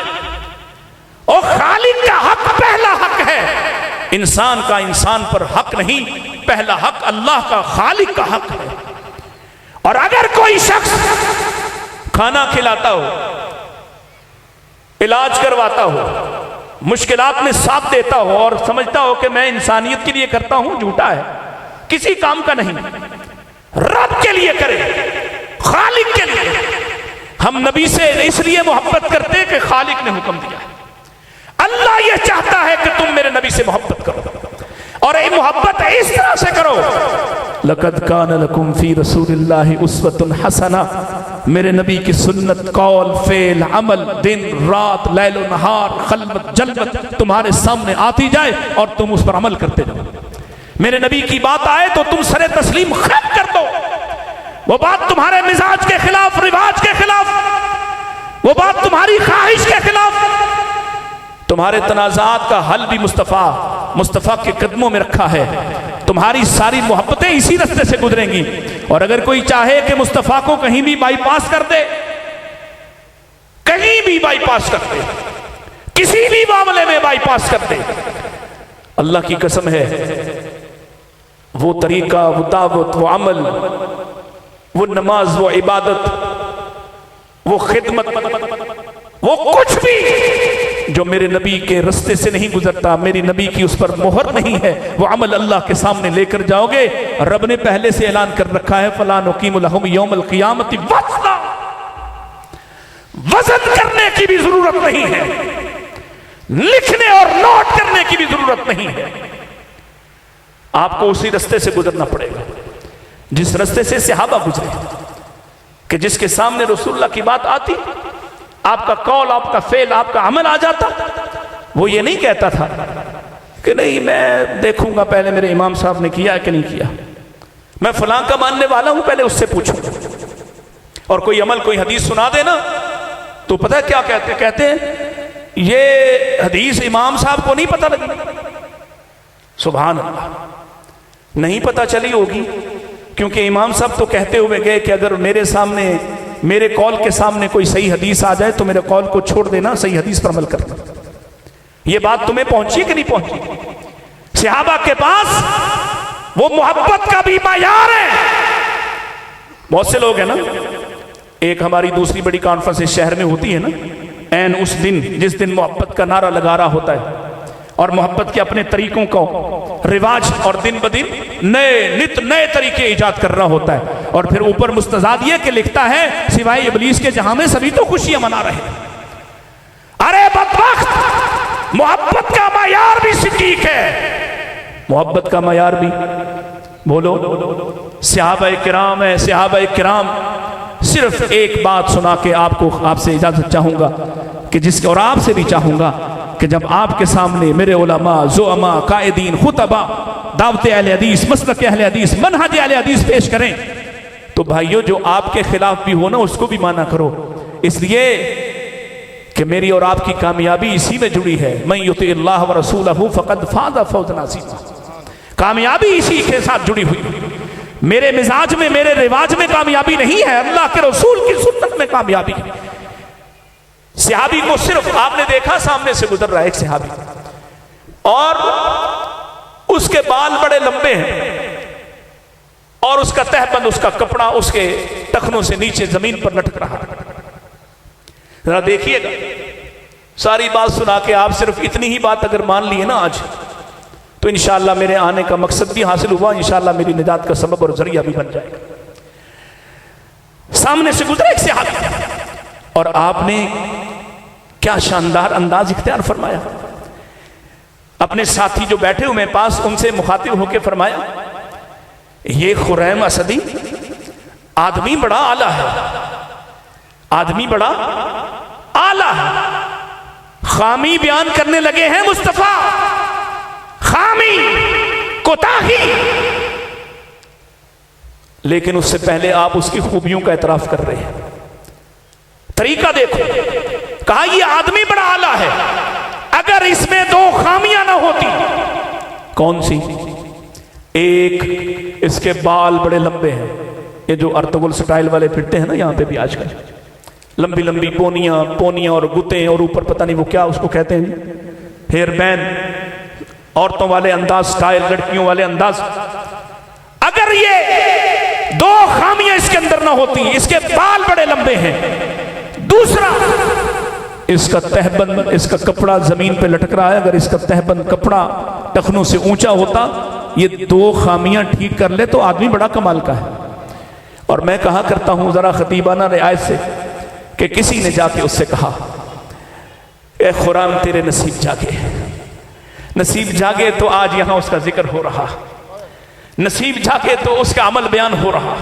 और खालिक का हक पहला हक है, इंसान का इंसान पर हक नहीं, पहला हक अल्लाह का, खालिक का हक है। और अगर कोई शख्स खाना खिलाता हो, इलाज करवाता हो, मुश्किलात में साथ देता हो और समझता हो कि मैं इंसानियत के लिए करता हूं, झूठा है, किसी काम का नहीं, रब के लिए करे, खालिक के लिए। हम नबी से इसलिए मोहब्बत करते हैं कि खालिक ने हुक्म दिया है, अल्लाह ये चाहता है कि तुम मेरे नबी से मोहब्बत करो, और ये मोहब्बत इस तरह से करो, लक़द कान लकुम फी रसूलिल्लाहि उस्वतुन हसना, मेरे नबी की सुन्नत, कौल, फेल, अमल, दिन रात, लैल नहार, खलवत जलवत तुम्हारे सामने आती जाए और तुम उस पर अमल करते जाओ। मेरे नबी की बात आए तो तुम सरे तस्लीम खत्म कर दो, वो बात तुम्हारे मिजाज के खिलाफ, रिवाज के खिलाफ, वो बात तुम्हारी ख्वाहिश के खिलाफ, तुम्हारे तनाज़ात का हल भी मुस्तफ़ा के कदमों में रखा है। तुम्हारी सारी मोहब्बतें इसी रास्ते से गुजरेंगी। और अगर कोई चाहे कि मुस्तफ़ा को कहीं भी बाईपास कर दे, कहीं भी बाईपास कर दे, किसी भी मामले में बाईपास कर दे, अल्लाह की कसम है, वो तरीका, वो दावत, वो अमल, वो नमाज, वो इबादत, वो खिदमत, वो कुछ भी जो मेरे नबी के रास्ते से नहीं गुजरता, मेरी नबी की उस पर मोहर नहीं है, वो अमल अल्लाह के सामने लेकर जाओगे। रब ने पहले से ऐलान कर रखा है, फला नुकीमु लहुम यौमल क़ियामति वज़ना, वजन करने की भी जरूरत नहीं है, लिखने और नोट करने की भी जरूरत नहीं है। आपको उसी रास्ते से गुजरना पड़ेगा जिस रास्ते से सहाबा गुजरे, कि जिसके सामने रसूलुल्लाह की बात आती, आपका कौल, आपका फेल, आपका अमल आ जाता। वो ये नहीं कहता था कि नहीं मैं देखूंगा पहले मेरे इमाम साहब ने किया कि नहीं किया, मैं फलां का मानने वाला हूं, पहले उससे पूछूंगा। और कोई अमल, कोई हदीस सुना देना तो पता है क्या कहते हैं ये हदीस इमाम साहब को नहीं पता लगी? सुभान अल्लाह, नहीं पता चली होगी, क्योंकि इमाम साहब तो कहते हुए गए कि अगर मेरे सामने, मेरे कौल के सामने कोई सही हदीस आ जाए तो मेरे कौल को छोड़ देना, सही हदीस पर अमल करना। ये बात तुम्हें पहुंची कि नहीं पहुंची? सहाबा के पास वो मोहब्बत का भी मायार है। बहुत से लोग हैं ना, एक हमारी दूसरी बड़ी कॉन्फ्रेंस इस शहर में होती है ना, एन उस दिन जिस दिन मोहब्बत का नारा लगा रहा होता है और मोहब्बत के अपने तरीकों को रिवाज और दिन ब दिन नित नए तरीके इजाद कर रहा होता है, और फिर ऊपर मुस्तजाद ये कि लिखता है सिवाय इबलीस के जहां में सभी तो खुशियां मना रहे हैं। अरे बदबख्त, मोहब्बत का मायार भी सिद्दीक है, मोहब्बत का मायार भी। बोलो, सहाबाए किराम है, सहाबाए किराम। सिर्फ एक बात सुना के आपसे इजाजत चाहूंगा कि जिसके, और आपसे भी चाहूंगा कि जब आपके सामने मेरे उलमा, ज़ुअमा, कायदीन, खुतबा दावत अहले हदीस, मसलक अहले हदीस, मनहज अहले हदीस पेश करें तो भाइयों जो आपके खिलाफ भी हो ना उसको भी माना करो, इसलिए कि मेरी और आपकी कामयाबी इसी में जुड़ी है। मैं युतिल्लाह व रसूलहू फ़क़द फ़ाज़ फ़ौज़न अज़ीमा, कामयाबी इसी के साथ जुड़ी हुई। मेरे मिजाज में, मेरे रिवाज में कामयाबी नहीं है, अल्लाह के रसूल की सुन्नत में कामयाबी है। सहाबी को सिर्फ आपने देखा सामने से गुजर रहा है एक सहाबी, और उसके बाल बड़े लंबे हैं और उसका तहबंद, उसका कपड़ा उसके टखनों से नीचे जमीन पर लटक रहा है। जरा देखिएगा, सारी बात सुना के आप सिर्फ इतनी ही बात अगर मान लिए ना आज, तो इंशाअल्लाह मेरे आने का मकसद भी हासिल हुआ, इंशाअल्लाह मेरी निजात का सबब और जरिया भी बन जाएगा। सामने से गुजरा एक सहाबी और आपने क्या शानदार अंदाज इख्तियार फरमाया। अपने साथी जो बैठे हुए पास, उनसे मुखातिब होकर फरमाया, ये खुरैम असदी आदमी बड़ा आला है, आदमी बड़ा आला है। खामी बयान करने लगे हैं मुस्तफा, खामी, कोताही, लेकिन उससे पहले आप उसकी खूबियों का एतराफ कर रहे हैं। तरीका देखो, कहा यह आदमी बड़ा आला है, अगर इसमें दो खामियां ना होती। कौन सी? एक, इसके बाल बड़े लंबे हैं, ये जो अर्तगुल स्टाइल वाले फिरते हैं ना यहां पे भी आजकल, लंबी लंबी पोनियां और गुते, और ऊपर पता नहीं वो क्या उसको कहते हैं, हेयर बैंड, औरतों वाले अंदाज, स्टाइल, लड़कियों वाले अंदाज। अगर ये दो खामियां इसके अंदर ना होती, इसके बाल बड़े लंबे हैं, दूसरा इसका तहबंद, इसका कपड़ा जमीन पे लटक रहा है, अगर इसका तहबंद कपड़ा टखनों से ऊंचा होता, ये दो खामियां ठीक कर ले तो आदमी बड़ा कमाल का है। और मैं कहा करता हूं जरा खतीबाना रियायत से कि किसी ने जाके उससे कहा, ए खुराम तेरे नसीब जागे, नसीब जागे तो आज यहां उसका जिक्र हो रहा, नसीब जागे तो उसका अमल बयान हो रहा,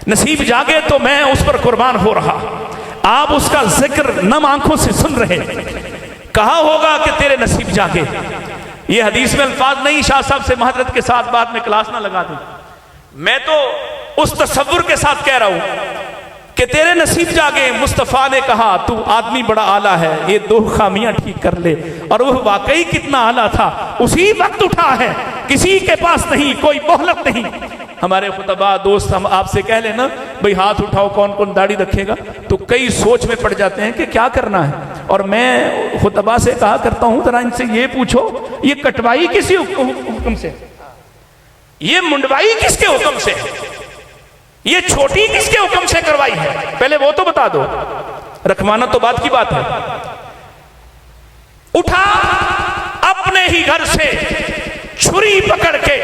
नसीब जागे तो मैं उस पर कुर्बान हो रहा, आप उसका जिक्र नम आंखों से सुन रहे। कहा होगा कि तेरे नसीब जागे। ये हदीस में अल्फाज नहीं, शाह साहब से महजरत के साथ बाद में क्लास ना लगा दूं, मैं तो उस तसव्वुर के साथ कह रहा हूं कि तेरे नसीब जागे। मुस्तफ़ा ने कहा तू आदमी बड़ा आला है, ये दो खामियां ठीक कर ले, और वह वाकई कितना आला था, उसी वक्त उठा है, किसी के पास नहीं, कोई मोहलत नहीं। हमारे खुतबा दोस्त हम आपसे कह लेना भाई हाथ उठाओ कौन कौन दाढ़ी रखेगा, तो कई सोच में पड़ जाते हैं कि क्या करना है। और मैं खुतबा से कहा करता हूं जरा इनसे ये पूछो, ये कटवाई किसी हुक्म से, ये मुंडवाई किसके हुक्म से, ये छोटी किसके हुक्म से करवाई है, पहले वो तो बता दो। रखवाना तो बात की बात है। उठा अपने ही घर से छुरी पकड़ के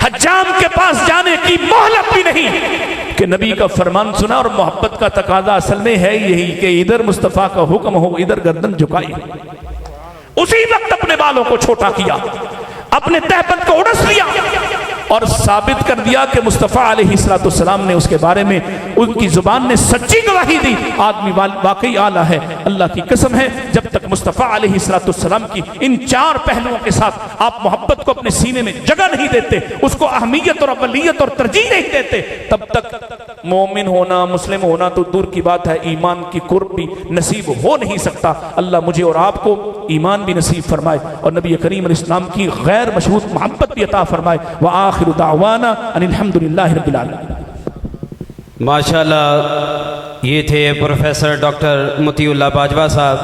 हज्जाम के पास जाने की मोहलत भी नहीं कि नबी का फरमान सुना, और मोहब्बत का तकाजा असल में है यही कि इधर मुस्तफा का हुक्म हो, इधर गर्दन झुकाई। उसी वक्त अपने बालों को छोटा किया, अपने तहबंद को उड़स लिया और साबित कर दिया कि मुस्तफ़ा अलैहिस्सलाम ने उसके बारे में, उनकी जुबान ने सच्ची गवाही दी, आदमी वाकई आला है। अल्लाह की कसम है, जब तक मुस्तफ़ा अलैहिस्सलाम की इन चार पहलुओं के साथ आप मोहब्बत को अपने सीने में जगह नहीं देते, उसको अहमियत और अवलियत और तरजीह नहीं देते, तब तक मोमिन होना, मुस्लिम होना तो दूर की बात है, ईमान की कुर्ब भी नसीब हो नहीं सकता। अल्लाह मुझे और आपको ईमान भी नसीब फरमाए और नबी करीम अलैहिस्सलाम की गैर मशहूद मोहब्बत भी अता फरमाए। व आखिरु दावाना अनिल हम्दुलिल्लाहि रब्बिल आलमीन। माशाल्लाह, ये थे प्रोफेसर डॉक्टर मोतीउल्लाह बाजवा साहब।